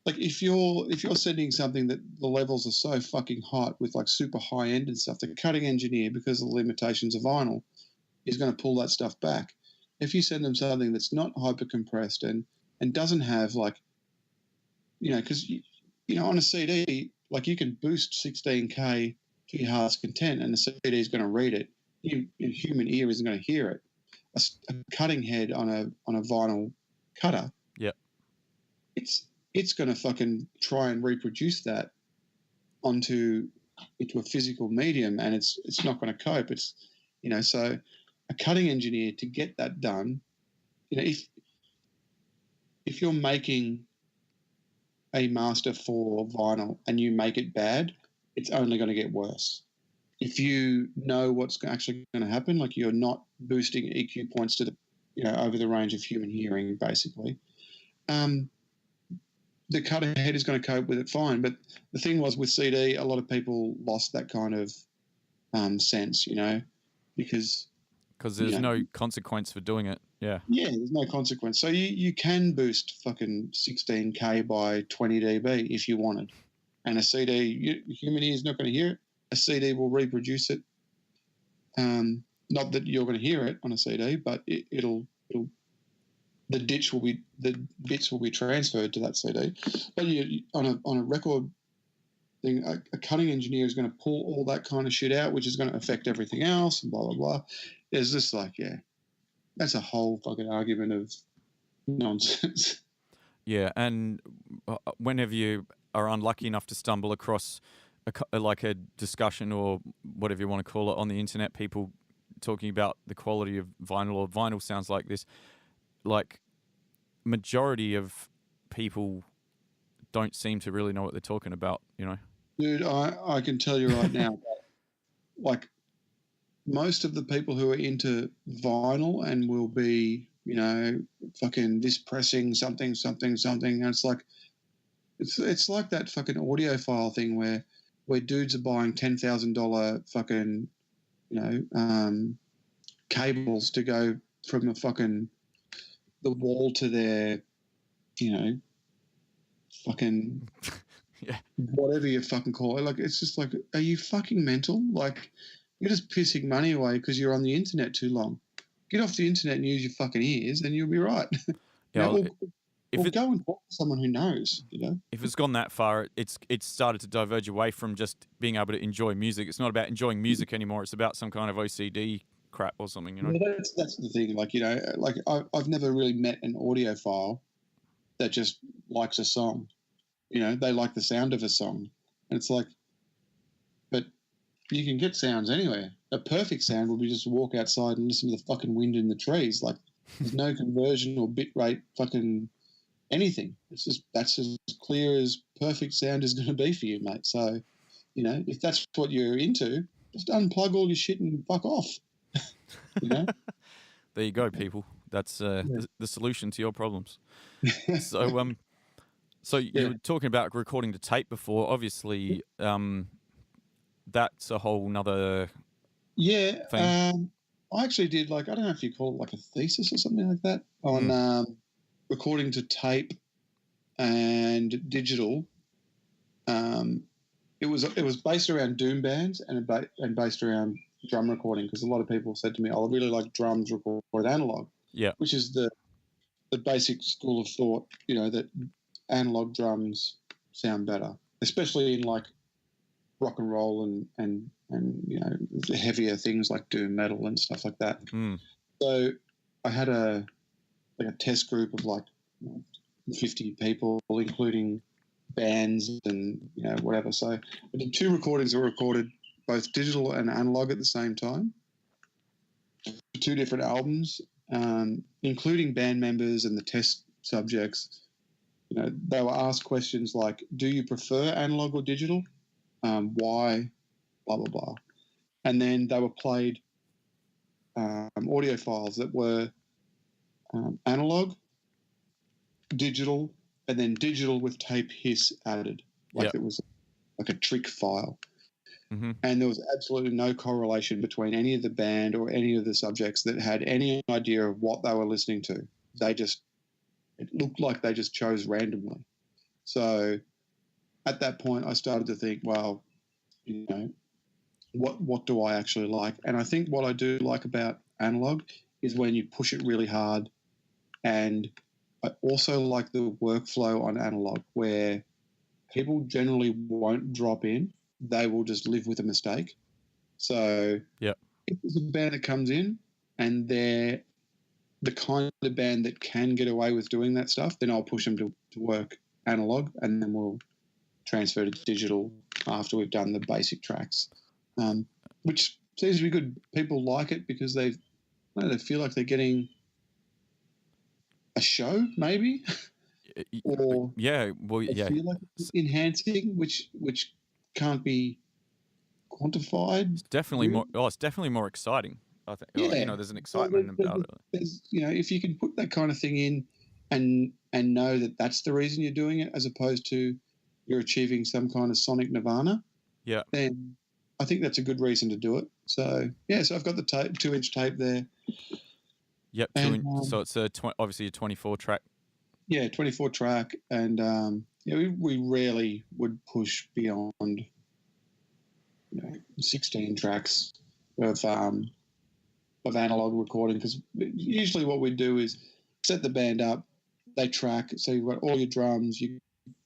Like if you're sending something that the levels are so fucking hot with like super high end and stuff, the cutting engineer, because of the limitations of vinyl, is going to pull that stuff back. If you send them something that's not hyper compressed and doesn't have because on a CD, like you can boost 16K to your heart's content, and the CD is going to read it. Your human ear isn't going to hear it. A cutting head on a vinyl cutter, it's going to fucking try and reproduce that into a physical medium, and it's not going to cope. It's so a cutting engineer, to get that done, if you're making a master for vinyl and you make it bad, it's only going to get worse. If you know what's actually going to happen, like you're not boosting EQ points to the over the range of human hearing, basically, the cutter head is going to cope with it fine. But the thing was, with CD, a lot of people lost that kind of sense, because there's no consequence for doing it. Yeah, there's no consequence. So you can boost fucking 16K by 20 dB if you wanted, and a CD, human ear is not going to hear it. A CD will reproduce it. Not that you're going to hear it on a CD, but it'll the bits will be transferred to that CD. But on a record thing, a cutting engineer is going to pull all that kind of shit out, which is going to affect everything else, and blah blah blah. There's just that's a whole fucking argument of nonsense. Yeah, and whenever you are unlucky enough to stumble across a discussion or whatever you want to call it on the internet, people talking about the quality of vinyl, or vinyl sounds like this, like majority of people don't seem to really know what they're talking about, Dude, I can tell you right now, like most of the people who are into vinyl and will be, fucking this pressing something, and it's like that fucking audiophile thing where dudes are buying $10,000 fucking, cables to go from the wall to their, fucking whatever you fucking call it. Like, it's just like, are you fucking mental? Like, you're just pissing money away because you're on the internet too long. Get off the internet and use your fucking ears, and you'll be right. Or go and talk to someone who knows. If it's gone that far, it's started to diverge away from just being able to enjoy music. It's not about enjoying music anymore. It's about some kind of OCD crap or something. Well, that's the thing. Like I've never really met an audiophile that just likes a song. They like the sound of a song, and it's like, but you can get sounds anywhere. A perfect sound would be just to walk outside and listen to the fucking wind in the trees. Like, there's no conversion or bit rate fucking anything. That's as clear as perfect sound is going to be for you, mate. So, if that's what you're into, just unplug all your shit and fuck off. There you go, people. That's the solution to your problems. So, you were talking about recording to tape before. Obviously, that's a whole nother thing. I actually did, I don't know if you call it like a thesis or something like that on recording to tape and digital. It was based around doom bands and based around drum recording, because a lot of people said to me, I really like drums recorded analog. Yeah. Which is the basic school of thought, that analog drums sound better, especially in like rock and roll and the heavier things like doom metal and stuff like that. So I had a test group of 50 people, including bands and whatever. So I did 2 recordings that were recorded both digital and analog at the same time, 2 different albums, including band members and the test subjects, they were asked questions like, do you prefer analog or digital? Why? Blah, blah, blah. And then they were played audio files that were analog, digital, and then digital with tape hiss added. It was like a trick file. Mm-hmm. And there was absolutely no correlation between any of the band or any of the subjects that had any idea of what they were listening to. It looked like they just chose randomly. So at that point, I started to think, well, what do I actually like? And I think what I do like about analog is when you push it really hard. And I also like the workflow on analog where people generally won't drop in. They will just live with a mistake. So if there's a band that comes in and they're the kind of band that can get away with doing that stuff, then I'll push them to work analog, and then we'll transfer to digital after we've done the basic tracks, which seems to be good. People like it because they feel like they're getting a show, maybe, or feel like it's enhancing, which can't be quantified. It's definitely really. it's definitely more exciting. I think. Yeah, there's an excitement about it. There's, if you can put that kind of thing in, and know that that's the reason you're doing it, as opposed to you're achieving some kind of sonic nirvana. Yeah. Then I think that's a good reason to do it. So so I've got the 2-inch tape there. Yep. So it's obviously a 24 track. Yeah, 24 track, and we rarely would push beyond 16 tracks of analog recording, because usually what we do is set the band up, they track, so you've got all your drums,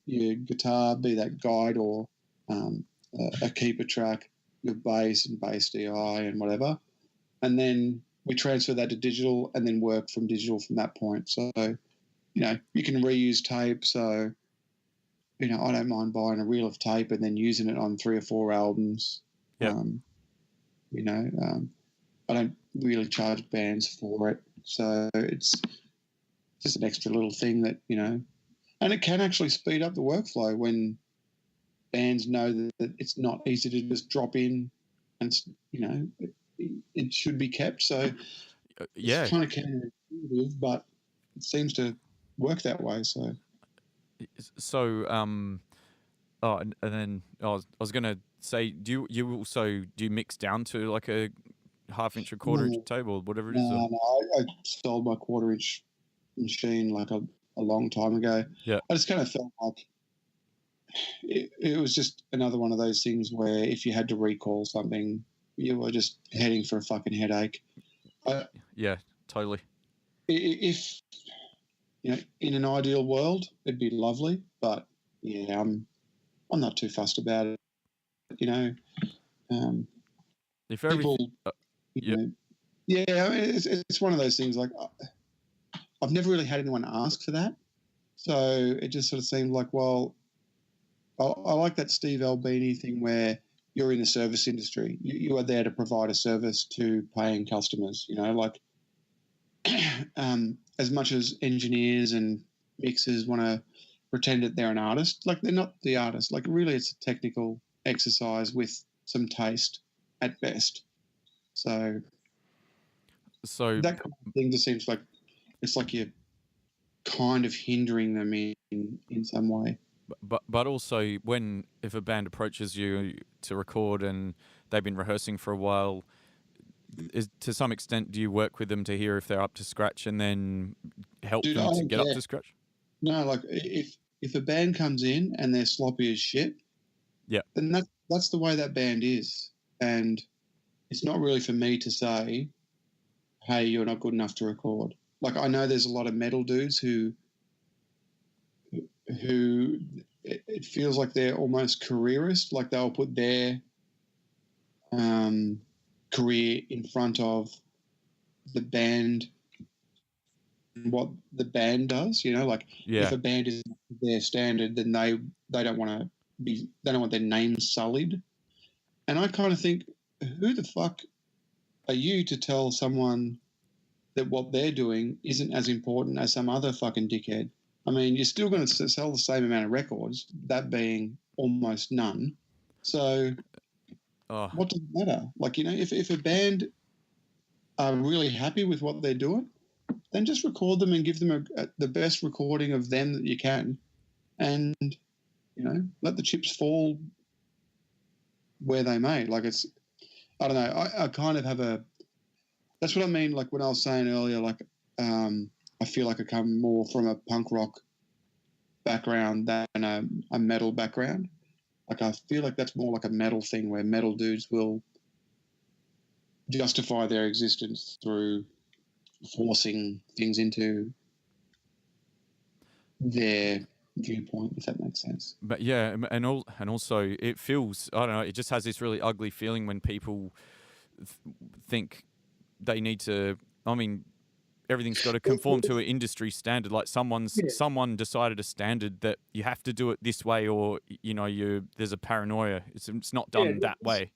your guitar, be that guide or a keeper track, your bass and bass DI and whatever, and then we transfer that to digital and then work from digital from that point. So you can reuse tape, so I don't mind buying a reel of tape and then using it on 3 or 4 albums. Yep. I don't really charge bands for it, so it's just an extra little thing that and it can actually speed up the workflow when bands know that it's not easy to just drop in, and it should be kept. So it's kind of counterintuitive, but it seems to work that way. So and then I was going to say, do you mix down to like a 1/2 inch or 1/4 inch tape or whatever it is? No, I sold my 1/4 inch machine like a long time ago. Yeah, I just kind of felt like it was just another one of those things where if you had to recall something, you were just heading for a fucking headache. Yeah, totally. If in an ideal world, it'd be lovely, but yeah, I'm not too fussed about it. If everything, it's one of those things. Like I've never really had anyone ask for that, so it just sort of seemed like, well, I like that Steve Albini thing where you're in the service industry. You are there to provide a service to paying customers. As much as engineers and mixers want to pretend that they're an artist, like they're not the artist. Like really, it's a technical exercise with some taste at best. So that kind of thing just seems like it's like you're kind of hindering them in some way. But also if a band approaches you to record and they've been rehearsing for a while, to some extent do you work with them to hear if they're up to scratch and then help them to get up to scratch? No, like if a band comes in and they're sloppy as shit, then that's the way that band is, and it's not really for me to say, hey, you're not good enough to record. Like I know there's a lot of metal dudes who it feels like they're almost careerist, like they'll put their career in front of the band and what the band does. If a band is their standard, then they don't want their name sullied. And I kind of think, who the fuck are you to tell someone that what they're doing isn't as important as some other fucking dickhead. I mean, you're still going to sell the same amount of records, that being almost none. So what does it matter? Like, you know, if a band are really happy with what they're doing, then just record them and give them the best recording of them that you can, and, you know, let the chips fall where they may. Like, it's, I don't know, I kind of have that's what I mean, like when I was saying earlier, like, I feel like I come more from a punk rock background than a metal background. Like, I feel like that's more like a metal thing where metal dudes will justify their existence through forcing things into their viewpoint, if that makes sense. But yeah, and also it feels, I don't know, it just has this really ugly feeling when people think they need to, I mean, everything's got to conform to an industry standard. Like someone decided a standard that you have to do it this way, or, you know, there's a paranoia. It's not done that way.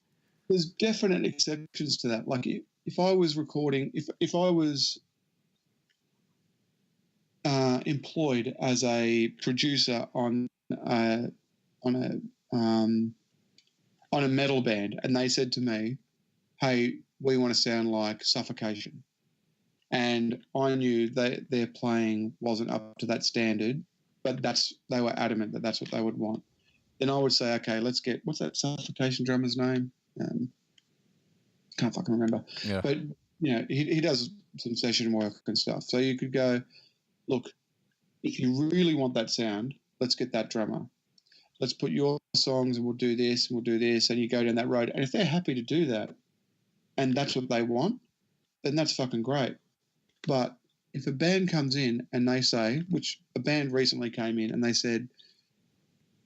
There's definite exceptions to that. Like, if I was recording, if I was employed as a producer on a metal band, and they said to me, "Hey, we want to sound like Suffocation," and I knew that their playing wasn't up to that standard, but they were adamant that that's what they would want, then I would say, okay, let's get, what's that Suffocation drummer's name? Can't fucking remember. Yeah. But, you know, he does some session work and stuff. So you could go, look, if you really want that sound, let's get that drummer. Let's put your songs and we'll do this and we'll do this, and you go down that road. And if they're happy to do that and that's what they want, then that's fucking great. But if a band comes in and they say, which a band recently came in and they said,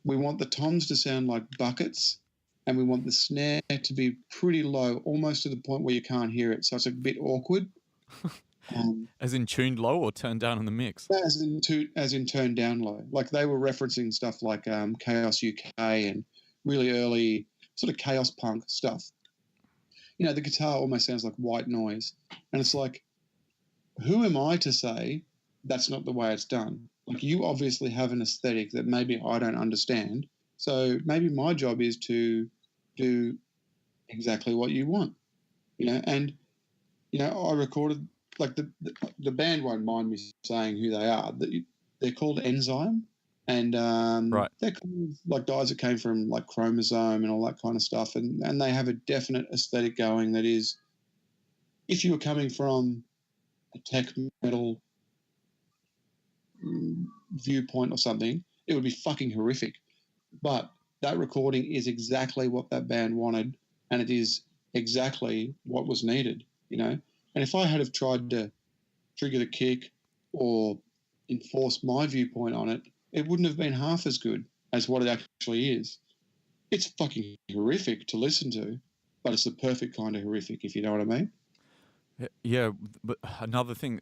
we want the toms to sound like buckets and we want the snare to be pretty low, almost to the point where you can't hear it. So it's a bit awkward. As in tuned low or turned down in the mix? As in turned down low. Like, they were referencing stuff like Chaos UK and really early sort of chaos punk stuff. You know, the guitar almost sounds like white noise. And it's like, who am I to say that's not the way it's done? Like, you obviously have an aesthetic that maybe I don't understand. So maybe my job is to do exactly what you want, you know. And, you know, I recorded, like, the band won't mind me saying who they are. They're called Enzyme, and right. They're kind of like guys that came from like Chromosome and all that kind of stuff, and they have a definite aesthetic going that is, if you were coming from a tech metal viewpoint or something, it would be fucking horrific. But that recording is exactly what that band wanted, and it is exactly what was needed, you know. And if I had have tried to trigger the kick or enforce my viewpoint on it, it wouldn't have been half as good as what it actually is. It's fucking horrific to listen to, but it's the perfect kind of horrific, if you know what I mean. Yeah, but another thing,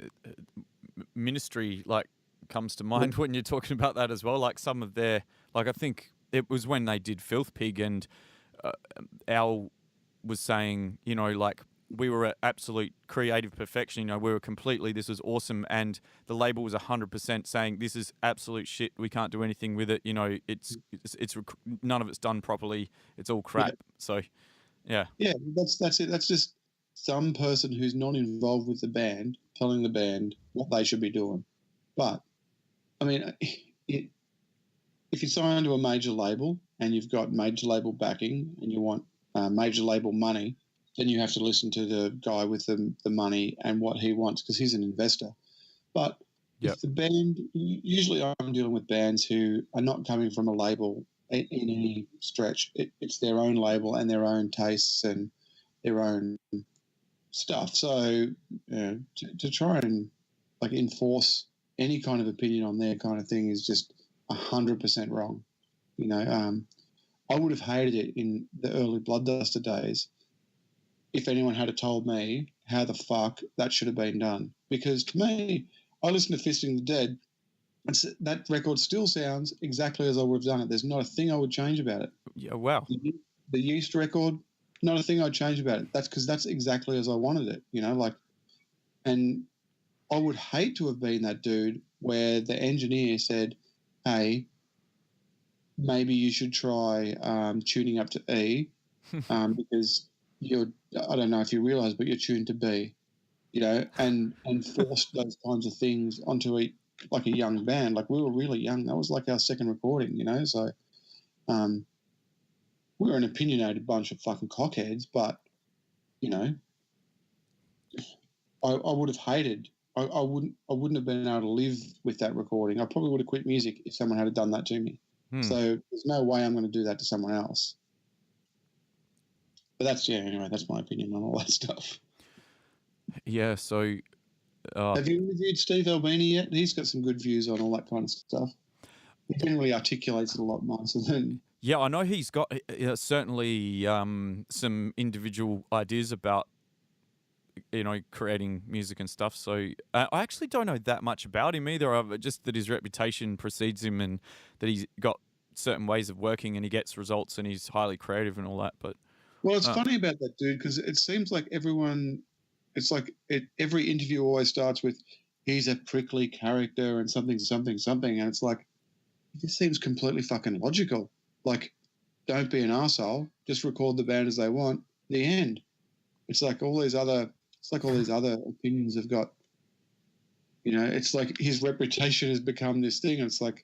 Ministry, like, comes to mind when you're talking about that as well. Like, some of their, like, I think it was when they did Filth Pig, and Al was saying, you know, like, we were at absolute creative perfection. You know, we were completely, this was awesome. And the label was 100% saying, this is absolute shit. We can't do anything with it. You know, it's none of it's done properly. It's all crap. Yeah. So, yeah. Yeah, that's it. That's just some person who's not involved with the band telling the band what they should be doing. But, I mean, if you sign to a major label and you've got major label backing and you want major label money, then you have to listen to the guy with the money and what he wants, because he's an investor. But if the band, usually I'm dealing with bands who are not coming from a label in any stretch. It's their own label and their own tastes and their own stuff. So, you know, to try and like enforce any kind of opinion on their kind of thing is just 100% wrong. You know, I would have hated it in the early Bloodduster days if anyone had told me how the fuck that should have been done. Because to me, I listen to Fisting the Dead, and that record still sounds exactly as I would have done it. There's not a thing I would change about it. Yeah, wow. The Yeast record, not a thing I'd change about it. That's because that's exactly as I wanted it, you know, like, and I would hate to have been that dude where the engineer said, hey, maybe you should try tuning up to E because I don't know if you realize, but you're tuned to B, and forced those kinds of things onto like a young band. Like we were really young. That was like our second recording, so we were an opinionated bunch of fucking cockheads, but, I would have hated. I wouldn't have been able to live with that recording. I probably would have quit music if someone had done that to me. So there's no way I'm going to do that to someone else. But anyway, that's my opinion on all that stuff. Yeah, so... have you interviewed Steve Albini yet? He's got some good views on all that kind of stuff. He generally articulates it a lot nicer than... Yeah, I know he's got certainly some individual ideas about, creating music and stuff. So I actually don't know that much about him either. Just that his reputation precedes him and that he's got certain ways of working and he gets results and he's highly creative and all that. But well, it's funny about that dude because it seems like every interview always starts with he's a prickly character and something, and it's like it just seems completely fucking logical. Like, don't be an arsehole. Just record the band as they want. The end. It's like all these other opinions have got. It's like his reputation has become this thing. And it's like,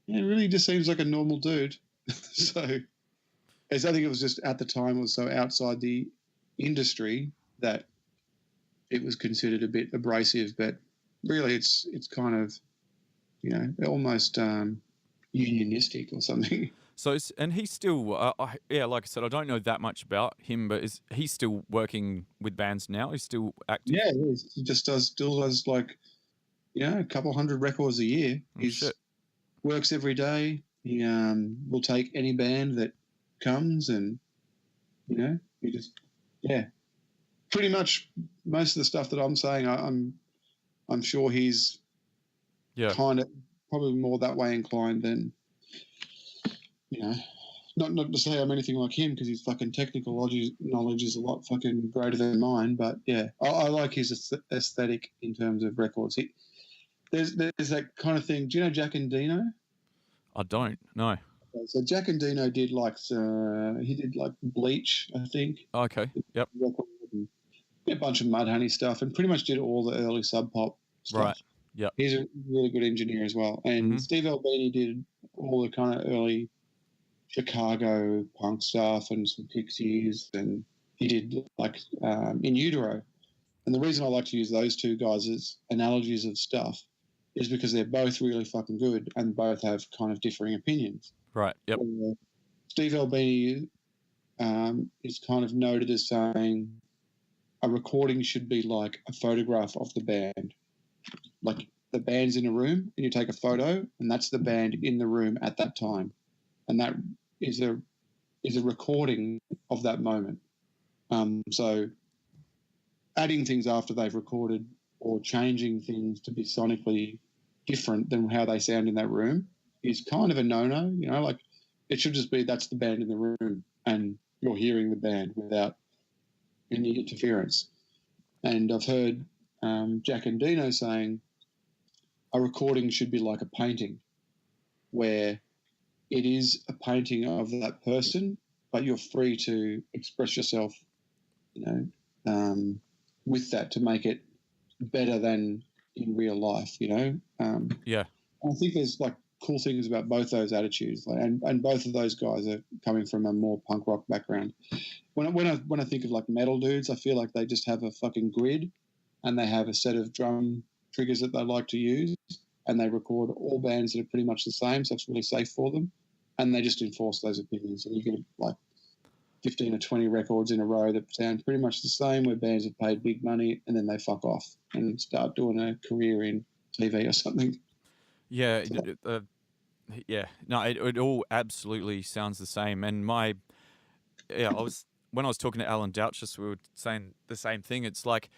it really just seems like a normal dude. So, I think it was just at the time it was so outside the industry that it was considered a bit abrasive. But really, it's kind of, almost unionistic or something. So, and he's still, like I said, I don't know that much about him, but is he still working with bands now? He's still active? Yeah, he just still does like, a couple hundred records a year. He works every day. He will take any band that comes and, he just, pretty much most of the stuff that I'm saying, I'm sure he's kind of probably more that way inclined than, not to say I'm anything like him because his fucking technical knowledge is a lot fucking greater than mine. But yeah, I like his aesthetic in terms of records. There's that kind of thing. Do you know Jack and Dino? I don't. No. Okay, so Jack and Dino did he did Bleach, I think. Okay. Yep. A bunch of Mudhoney stuff, and pretty much did all the early Sub Pop stuff. Right. Yeah. He's a really good engineer as well. And Steve Albini did all the kind of early Chicago punk stuff and some Pixies, and he did In Utero. And the reason I like to use those two guys as analogies of stuff is because they're both really fucking good and both have kind of differing opinions. Right. Yep. Steve Albini is kind of noted as saying a recording should be like a photograph of the band. Like the band's in a room and you take a photo and that's the band in the room at that time. And that is a recording of that moment. So adding things after they've recorded or changing things to be sonically different than how they sound in that room is kind of a no-no. Like it should just be that's the band in the room and you're hearing the band without any interference. And I've heard Jack and Dino saying a recording should be like a painting where it is a painting of that person, but you're free to express yourself, with that to make it better than in real life, Yeah. I think there's cool things about both those attitudes, and both of those guys are coming from a more punk rock background. When I think of metal dudes, I feel like they just have a fucking grid, and they have a set of drum triggers that they like to use, and they record all bands that are pretty much the same, so it's really safe for them, and they just enforce those opinions, and you get 15 or 20 records in a row that sound pretty much the same, where bands have paid big money, and then they fuck off and start doing a career in TV or something. Yeah, it all absolutely sounds the same. And when I was talking to Alan Douches, we were saying the same thing. It's like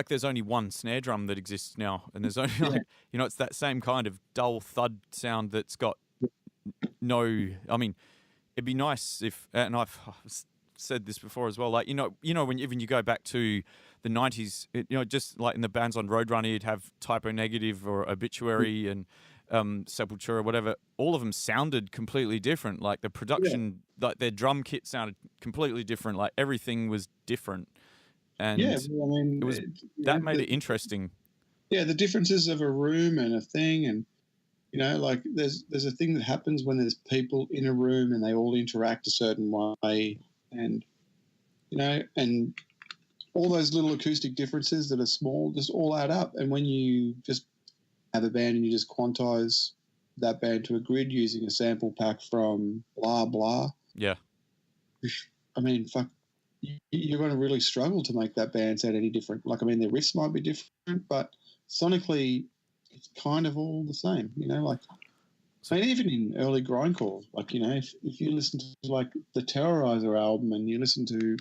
there's only one snare drum that exists now, and there's only it's that same kind of dull thud sound that's got no. I mean, it'd be nice if, and I've said this before as well. Like, when even you go back to the 90s, just like in the bands on Roadrunner, you'd have Typo Negative or Obituary and Sepultura, whatever. All of them sounded completely different. Like the production, like their drum kit sounded completely different. Like everything was different, and well, I mean, it was that made it interesting. Yeah, the differences of a room and a thing, and like there's a thing that happens when there's people in a room and they all interact a certain way, and and all those little acoustic differences that are small just all add up. And when you just have a band and you just quantize that band to a grid using a sample pack from blah blah, yeah, I mean, fuck, you're going to really struggle to make that band sound any different. Like, I mean, their riffs might be different, but sonically, it's kind of all the same. Like, I mean, even in early grindcore, like, if you listen to like the Terrorizer album and you listen to,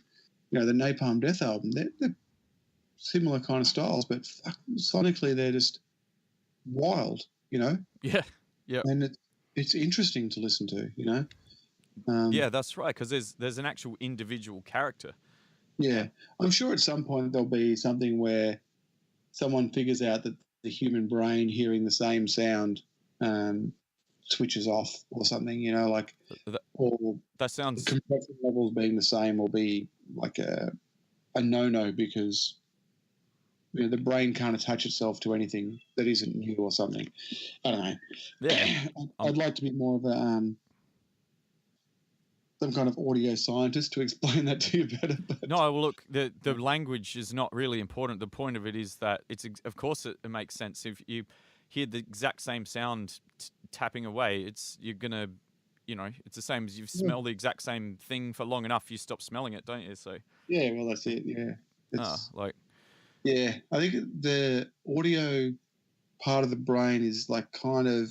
the Napalm Death album, they're similar kind of styles, but sonically they're just wild. Yeah, yeah, and it's interesting to listen to. Yeah, that's right, because there's an actual individual character. Yeah, I'm sure at some point there'll be something where someone figures out that the human brain hearing the same sound switches off or something, like, or that sounds, the compression levels being the same will be like a no-no because the brain can't attach itself to anything that isn't new or something. I don't know. Yeah, I'd like to be more of a some kind of audio scientist to explain that to you better. But. No, well, look, the language is not really important. The point of it is that of course it makes sense. If you hear the exact same sound tapping away, you're gonna, it's the same as you smell the exact same thing for long enough, you stop smelling it, don't you? So yeah, well, that's it. Yeah, yeah, I think the audio part of the brain is like kind of,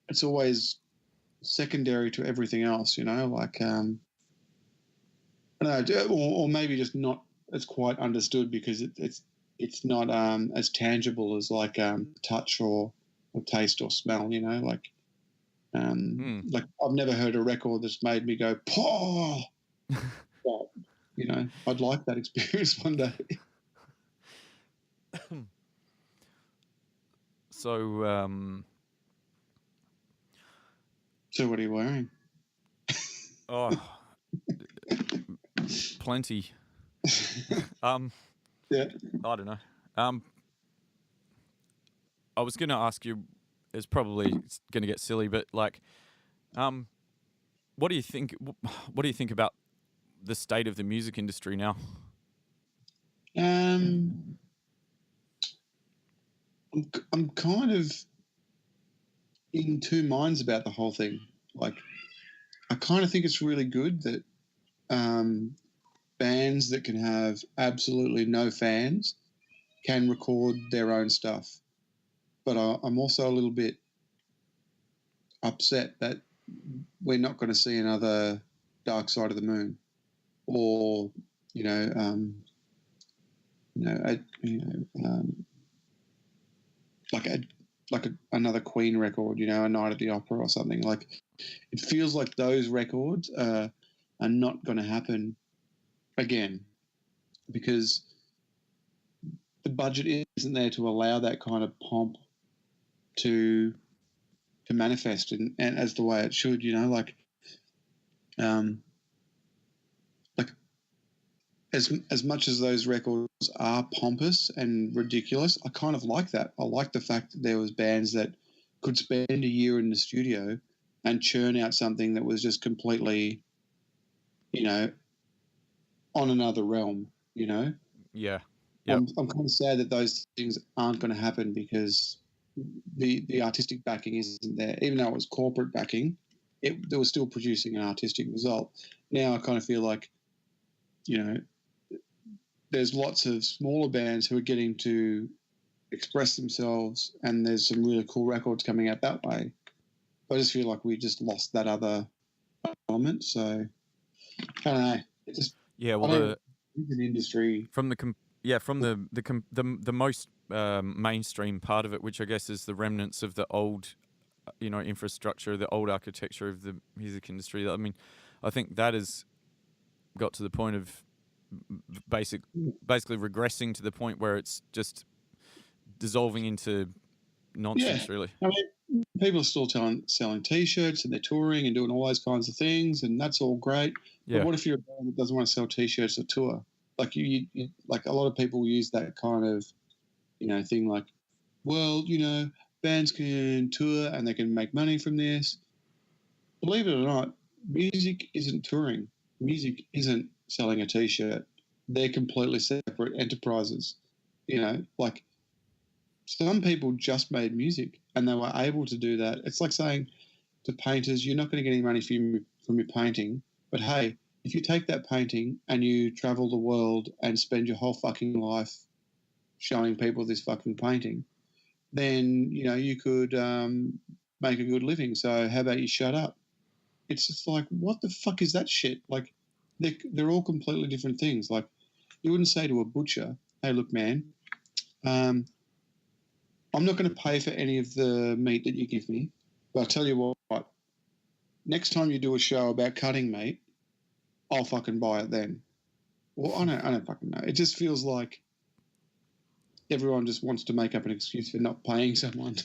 it's always secondary to everything else, like I don't know, or maybe just not as quite understood because it's not as tangible as like touch or taste or smell, like like I've never heard a record that's made me go paw. But, I'd like that experience one day. So So what are you wearing? Oh, plenty. Yeah. I don't know. I was going to ask you, it's probably going to get silly, but like, what do you think? What do you think about the state of the music industry now? I'm kind of in two minds about the whole thing. Like, I kind of think it's really good that bands that can have absolutely no fans can record their own stuff. But I'm also a little bit upset that we're not going to see another Dark Side of the Moon, or like another Queen record, a Night at the Opera or something. Like, it feels like those records are not going to happen again because the budget isn't there to allow that kind of pomp to manifest and as the way it should, like as much as those records are pompous and ridiculous, I kind of like that. I like the fact that there was bands that could spend a year in the studio and churn out something that was just completely, on another realm, Yeah. Yep. I'm kind of sad that those things aren't going to happen because the artistic backing isn't there. Even though it was corporate backing, they were still producing an artistic result. Now I kind of feel like, there's lots of smaller bands who are getting to express themselves, and there's some really cool records coming out that way. I just feel like we just lost that other element. So I don't know. It just the industry from the most mainstream part of it, which I guess is the remnants of the old, infrastructure, the old architecture of the music industry. I mean, I think that is got to the point of basically regressing to the point where it's just dissolving into nonsense, Yeah. really. I mean, people are still selling T-shirts and they're touring and doing all those kinds of things, and that's all great. But Yeah. what if you're a band that doesn't want to sell T-shirts or tour? Like you like a lot of people use that kind of, thing like, well, bands can tour and they can make money from this. Believe it or not, music isn't touring. Music isn't selling a T-shirt. They're completely separate enterprises. Like some people just made music and they were able to do that. It's like saying to painters, you're not going to get any money from your painting, but hey, if you take that painting and you travel the world and spend your whole fucking life showing people this fucking painting, then you could make a good living. So how about you shut up? It's just like, what the fuck is that shit? Like, they're all completely different things. Like, you wouldn't say to a butcher, hey, look, man, I'm not going to pay for any of the meat that you give me, but I'll tell you what, next time you do a show about cutting meat, I'll fucking buy it then. Well, I don't fucking know. It just feels like everyone just wants to make up an excuse for not paying someone.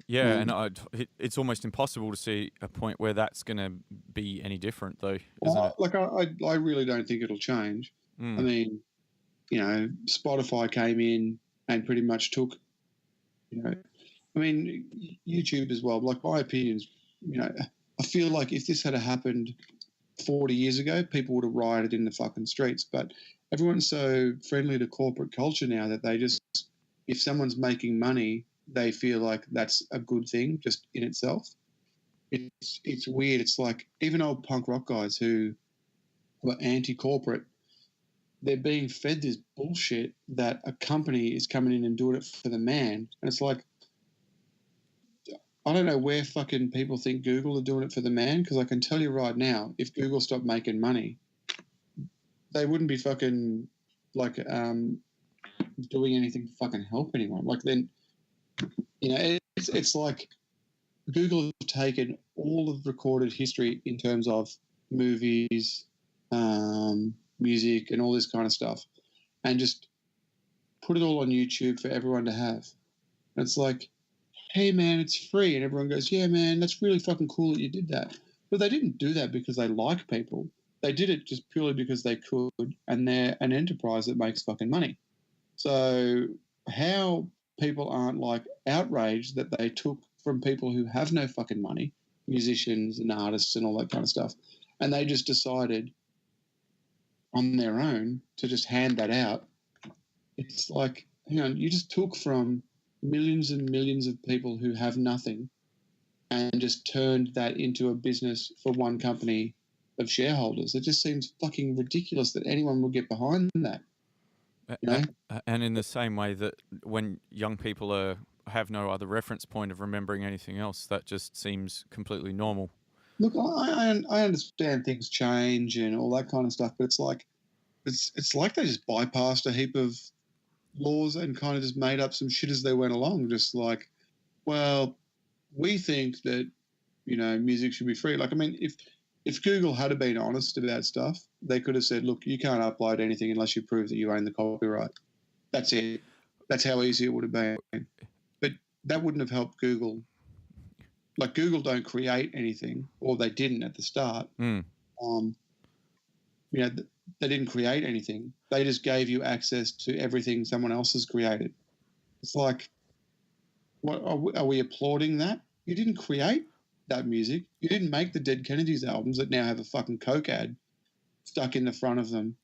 Yeah, and it's almost impossible to see a point where that's going to be any different, though, isn't it? Like, I really don't think it'll change. I mean, Spotify came in and pretty much took, I mean, YouTube as well. Like, my opinions, I feel like if this had happened 40 years ago, people would have rioted in the fucking streets. But everyone's so friendly to corporate culture now that they just, if someone's making money, they feel like that's a good thing just in itself. It's weird. It's like even old punk rock guys who were anti-corporate, they're being fed this bullshit that a company is coming in and doing it for the man. And it's like, I don't know where fucking people think Google are doing it for the man, because I can tell you right now, if Google stopped making money, they wouldn't be fucking like doing anything to fucking help anyone. Like then, it's like Google have taken all of recorded history in terms of movies, music, and all this kind of stuff, and just put it all on YouTube for everyone to have. And it's like, hey, man, it's free. And everyone goes, yeah, man, that's really fucking cool that you did that. But they didn't do that because they like people. They did it just purely because they could, and they're an enterprise that makes fucking money. So how people aren't like outraged that they took from people who have no fucking money, musicians and artists and all that kind of stuff, and they just decided on their own to just hand that out. It's like, you just took from millions and millions of people who have nothing and just turned that into a business for one company of shareholders. It just seems fucking ridiculous that anyone would get behind that. And in the same way that when young people have no other reference point of remembering anything else, that just seems completely normal. Look, I understand things change and all that kind of stuff, but it's like they just bypassed a heap of laws and kind of just made up some shit as they went along. Just like, well, we think that music should be free. Like, I mean, if Google had been honest about stuff, they could have said, look, you can't upload anything unless you prove that you own the copyright. That's it. That's how easy it would have been. But that wouldn't have helped Google. Like, Google don't create anything, or they didn't at the start. They didn't create anything. They just gave you access to everything someone else has created. It's like, what are we applauding that? You didn't create that music. You didn't make the Dead Kennedys albums that now have a fucking Coke ad stuck in the front of them,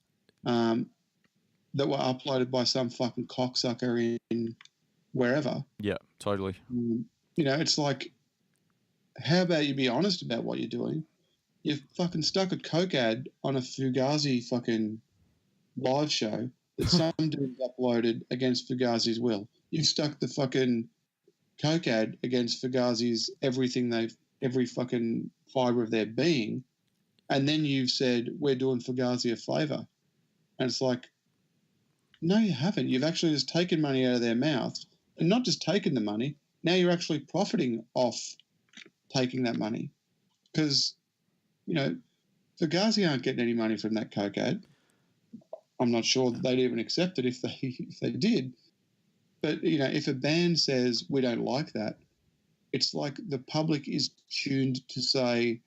that were uploaded by some fucking cocksucker in wherever. Yeah, totally. It's like, how about you be honest about what you're doing? You've fucking stuck a Coke ad on a Fugazi fucking live show that some dude uploaded against Fugazi's will. You've stuck the fucking Coke ad against Fugazi's every fucking fibre of their being, and then you've said, we're doing Fugazi a favour. And it's like, no, you haven't. You've actually just taken money out of their mouth, and not just taken the money, now you're actually profiting off taking that money. Because, Fugazi aren't getting any money from that Coke ad. I'm not sure that they'd even accept it if they did. But, you know, if a band says we don't like that, it's like the public is tuned to say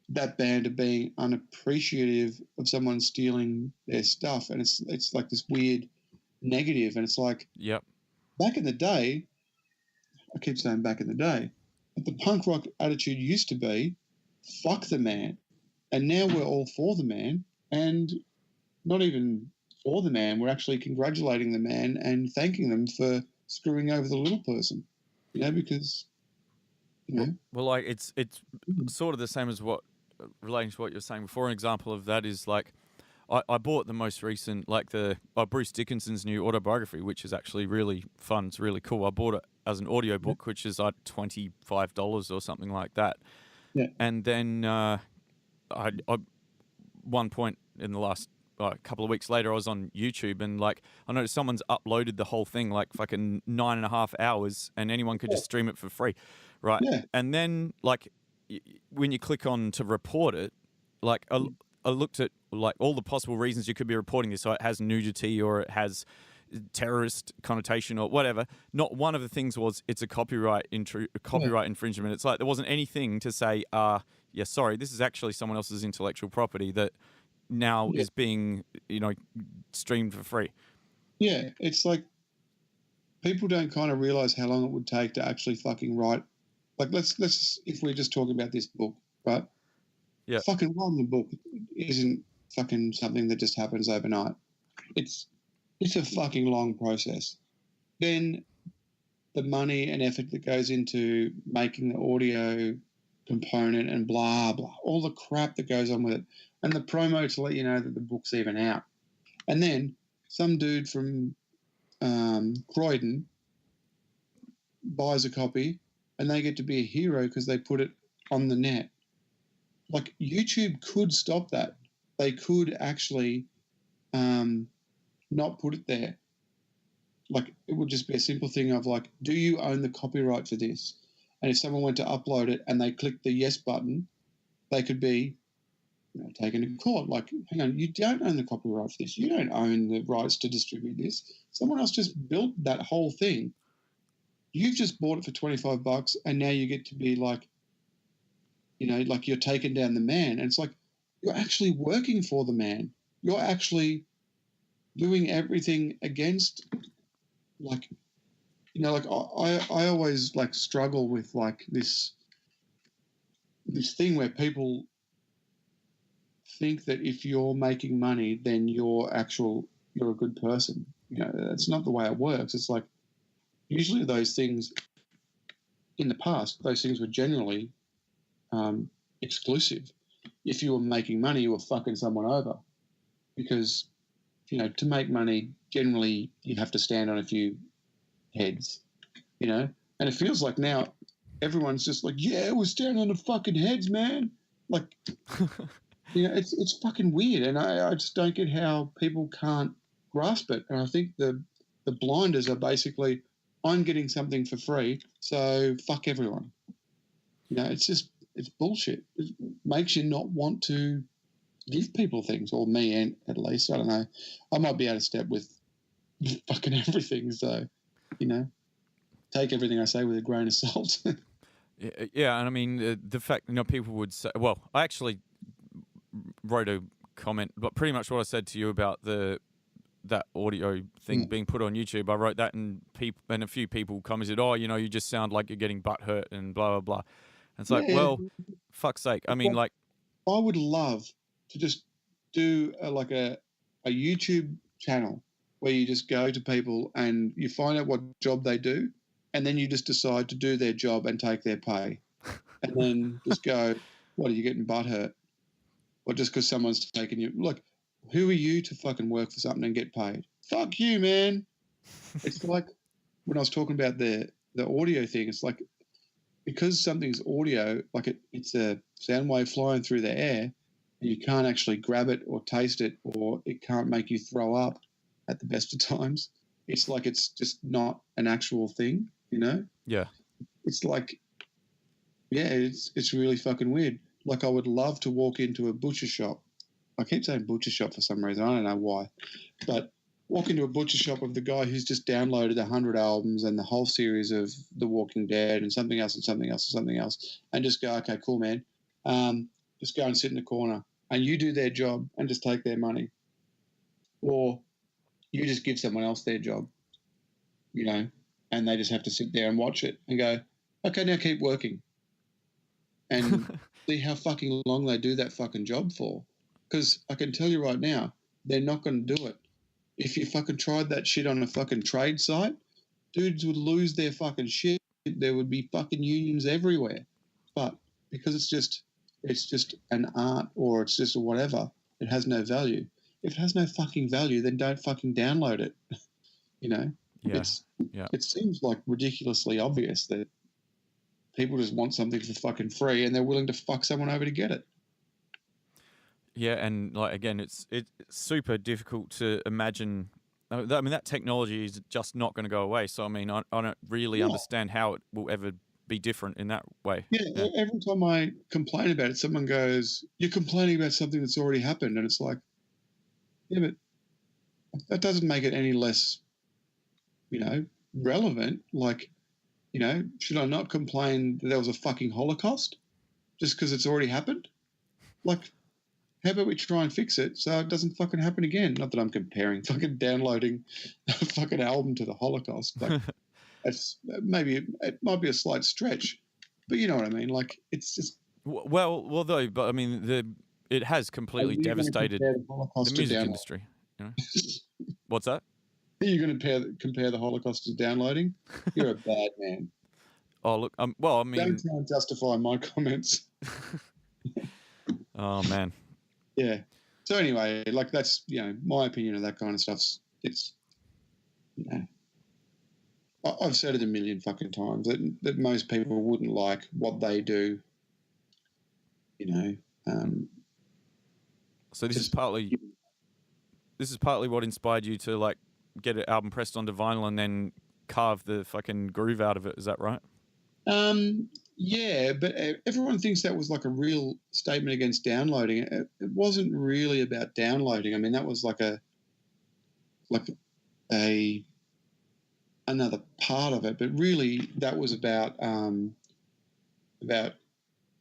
that band are being unappreciative of someone stealing their stuff. And it's like this weird negative. And it's like, Yep. back in the day, I keep saying back in the day, but the punk rock attitude used to be, fuck the man. And now we're all for the man, and not even for the man, we're actually congratulating the man and thanking them for screwing over the little person, you know, because, you know. Well, like it's sort of the same as what, relating to what you were saying before. An example of that is like, I bought the most recent, like Bruce Dickinson's new autobiography, which is actually really fun. It's really cool. I bought it as an audiobook, which is like $25 or something like that. Yeah. And then I one point in the last couple of weeks later, I was on YouTube and like I noticed someone's uploaded the whole thing, like fucking 9.5 hours, and anyone could just stream it for free, right? Yeah. And then like when you click on to report it, like I looked at like all the possible reasons you could be reporting this. So it has nudity or it has terrorist connotation or whatever. Not one of the things was it's a copyright infringement. It's like there wasn't anything to say, yeah, sorry, this is actually someone else's intellectual property that now is being, you know, streamed for free. Yeah, it's like people don't kind of realize how long it would take to actually fucking write. Like let's if we're just talking about this book, right? Yeah. Fucking writing the book isn't fucking something that just happens overnight. It's a fucking long process. Then the money and effort that goes into making the audio component and blah, blah, all the crap that goes on with it, and the promo to let you know that the book's even out. And then some dude from Croydon buys a copy and they get to be a hero because they put it on the net. Like, YouTube could stop that. They could actually not put it there. Like, it would just be a simple thing of like, do you own the copyright for this? And if someone went to upload it and they clicked the yes button, they could be, you know, taken to court. Like, hang on, you don't own the copyright for this. You don't own the rights to distribute this. Someone else just built that whole thing. You've just bought it for $25 and now you get to be like, you know, like you're taking down the man. And it's like, you're actually working for the man. You're actually doing everything against, like, you know, like I always like struggle with like this thing where people think that if you're making money, then you're a good person. You know, that's not the way it works. It's like usually those things in the past, those things were generally exclusive. If you were making money, you were fucking someone over because, you know, to make money, generally you have to stand on a few heads, you know? And it feels like now everyone's just like, yeah, we're standing on the fucking heads, man. Like, you know, it's fucking weird. And I just don't get how people can't grasp it. And I think the blinders are basically, I'm getting something for free, so fuck everyone. You know, it's bullshit. It makes you not want to give people things, or me, and at least, I don't know. I might be out of step with fucking everything, so, you know, take everything I say with a grain of salt. Yeah, and I mean, the fact, you know, people would say, well, I actually wrote a comment, but pretty much what I said to you about that audio thing being put on YouTube, I wrote that, and a few people commented, oh, you know, you just sound like you're getting butt hurt and blah, blah, blah. And it's like, well, fuck's sake. I mean, like, I would love to just do a YouTube channel where you just go to people and you find out what job they do, and then you just decide to do their job and take their pay. And then just go, what, are you getting butt hurt? Or just because someone's taking you? Look, who are you to fucking work for something and get paid? Fuck you, man. It's like when I was talking about the audio thing, it's like because something's audio, like it's a sound wave flying through the air, and you can't actually grab it or taste it, or it can't make you throw up at the best of times. It's like it's just not an actual thing, you know? Yeah. It's like, yeah, it's really fucking weird. Like I would love to walk into a butcher shop. I keep saying butcher shop for some reason. I don't know why. But walk into a butcher shop of the guy who's just downloaded 100 albums and the whole series of The Walking Dead and something else and something else and something else, and just go, okay, cool, man. Just go and sit in the corner, and you do their job and just take their money. Or you just give someone else their job, you know, and they just have to sit there and watch it and go, okay, now keep working. And see how fucking long they do that fucking job for. Because I can tell you right now, they're not going to do it. If you fucking tried that shit on a fucking trade site, dudes would lose their fucking shit. There would be fucking unions everywhere. But because it's just an art or it's just whatever, it has no value. If it has no fucking value, then don't fucking download it. You know? Yeah. It seems like ridiculously obvious that people just want something for fucking free and they're willing to fuck someone over to get it. Yeah, and like again, it's super difficult to imagine. I mean, that technology is just not going to go away. So I mean, I don't really understand how it will ever be different in that way. Yeah, every time I complain about it, someone goes, "You're complaining about something that's already happened," and it's like, yeah, but that doesn't make it any less, relevant. Like, should I not complain that there was a fucking Holocaust just because it's already happened? Like, how about we try and fix it so it doesn't fucking happen again? Not that I'm comparing fucking downloading a fucking album to the Holocaust. Like, it might be a slight stretch, but you know what I mean. Like, it's just well, though. But I mean, it has completely devastated the music industry. You know? What's that? Are you going to compare the Holocaust to downloading? You're a bad man. Oh look, well, I mean, don't try and justify my comments. Oh man. Yeah. So anyway, like that's my opinion of that kind of stuff. It's I've said it a million fucking times that most people wouldn't like what they do. So this is partly what inspired you to like get an album pressed onto vinyl and then carve the fucking groove out of it. Is that right? Yeah, but everyone thinks that was like a real statement against downloading. It wasn't really about downloading. I mean, that was like another part of it, but really that was about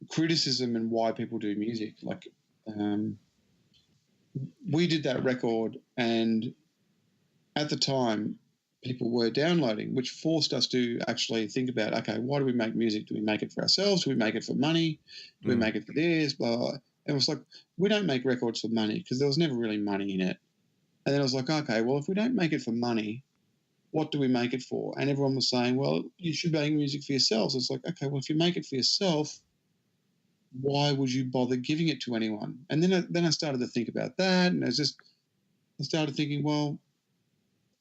criticism and why people do music. Like, we did that record, and at the time, people were downloading, which forced us to actually think about, okay, why do we make music? Do we make it for ourselves? Do we make it for money? Do we make it for this? Blah, blah, blah. And it was like, we don't make records for money because there was never really money in it. And then I was like, okay, well, if we don't make it for money, what do we make it for? And everyone was saying, well, you should make music for yourselves. It's like, okay, well, if you make it for yourself, why would you bother giving it to anyone? And then I started to think about that, and I started thinking, well,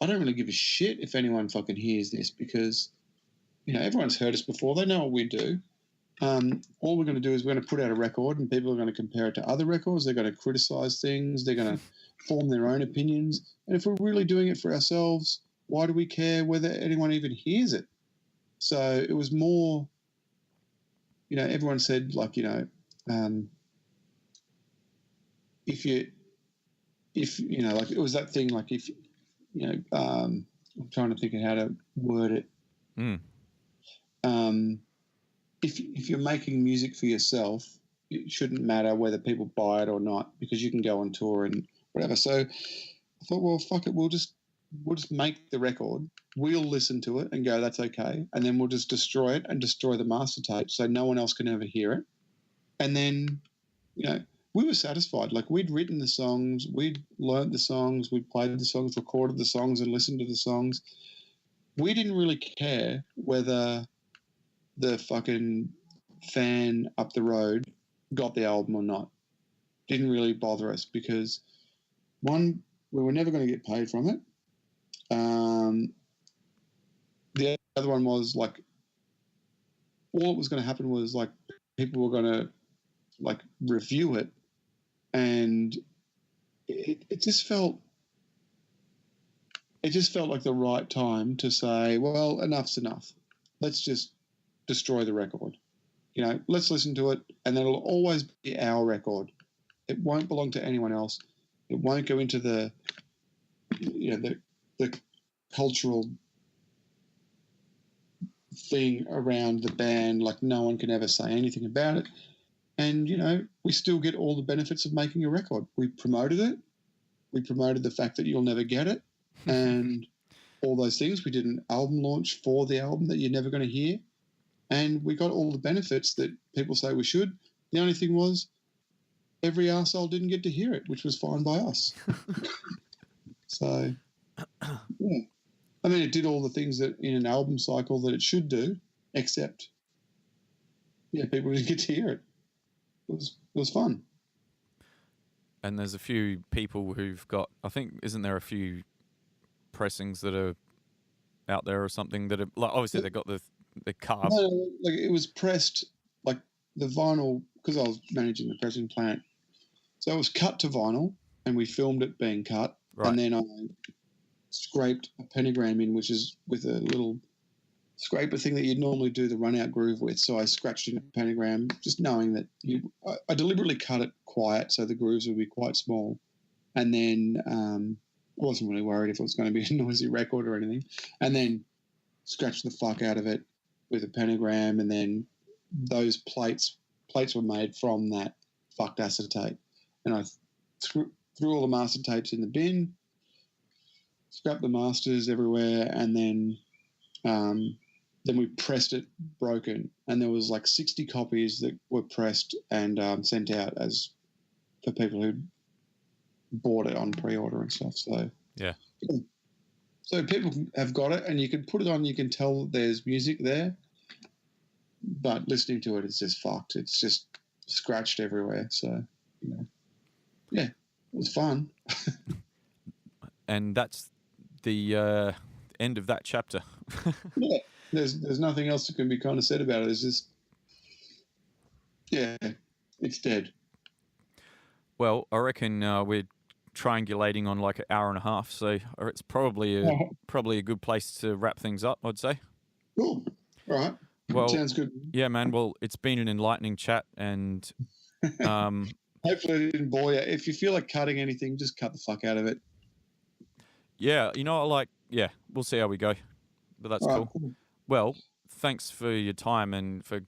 I don't really give a shit if anyone fucking hears this because, everyone's heard us before. They know what we do. All we're going to do is we're going to put out a record and people are going to compare it to other records. They're going to criticize things. They're going to form their own opinions. And if we're really doing it for ourselves, why do we care whether anyone even hears it? So it was more, everyone said like, if like it was that thing, like if, I'm trying to think of how to word it. If you're making music for yourself, it shouldn't matter whether people buy it or not because you can go on tour and whatever. So I thought, well, fuck it, we'll just make the record. We'll listen to it and go, that's okay, and then we'll just destroy it and destroy the master tape so no one else can ever hear it. And then, we were satisfied. Like, we'd written the songs, we'd learnt the songs, we'd played the songs, recorded the songs and listened to the songs. We didn't really care whether the fucking fan up the road got the album or not. Didn't really bother us because, one, we were never going to get paid from it. The other one was like, all that was going to happen was like people were going to like review it, and it just felt like the right time to say, well, enough's enough. Let's just destroy the record, let's listen to it, and then it'll always be our record. It won't belong to anyone else. It won't go into the cultural thing around the band. Like, no one can ever say anything about it. And, we still get all the benefits of making a record. We promoted it. We promoted the fact that you'll never get it and all those things. We did an album launch for the album that you're never going to hear. And we got all the benefits that people say we should. The only thing was every arsehole didn't get to hear it, which was fine by us. So, yeah. I mean, it did all the things that in an album cycle that it should do, except, people didn't get to hear it. It was fun. And there's a few people who've got, I think, isn't there a few pressings that are out there or something that are, like, obviously they've got the carb. No, like it was pressed, like the vinyl, because I was managing the pressing plant. So it was cut to vinyl and we filmed it being cut. Right. And then I scraped a pentagram in, which is with a little scraper thing that you'd normally do the run-out groove with. So I scratched in a pentagram, just knowing that I deliberately cut it quiet so the grooves would be quite small. And then I wasn't really worried if it was going to be a noisy record or anything. And then scratched the fuck out of it with a pentagram, and then those plates were made from that fucked acetate. And I threw all the master tapes in the bin, scrapped the masters everywhere, and then we pressed it broken, and there was like 60 copies that were pressed and sent out as for people who bought it on pre-order and stuff. So yeah. So people have got it, and you can put it on. You can tell there's music there, but listening to it is just fucked. It's just scratched everywhere. So yeah, it was fun. And that's the end of that chapter. Yeah. There's nothing else that can be kind of said about it. It's just, it's dead. Well, I reckon we're triangulating on like an hour and a half, so it's probably a good place to wrap things up, I'd say. Cool. All right. Well, sounds good. Yeah, man. Well, it's been an enlightening chat, and hopefully it didn't bore you. If you feel like cutting anything, just cut the fuck out of it. Yeah, we'll see how we go, but that's cool. Well, thanks for your time, and for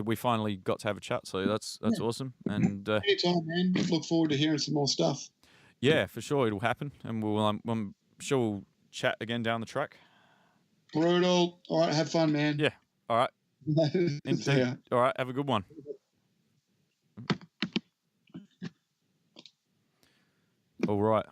we finally got to have a chat, so that's awesome. And anytime, man. Look forward to hearing some more stuff. Yeah, for sure, it'll happen, and I'm sure we'll chat again down the track. Brutal. All right, have fun, man. Yeah. All right. Yeah. All right, have a good one. All right.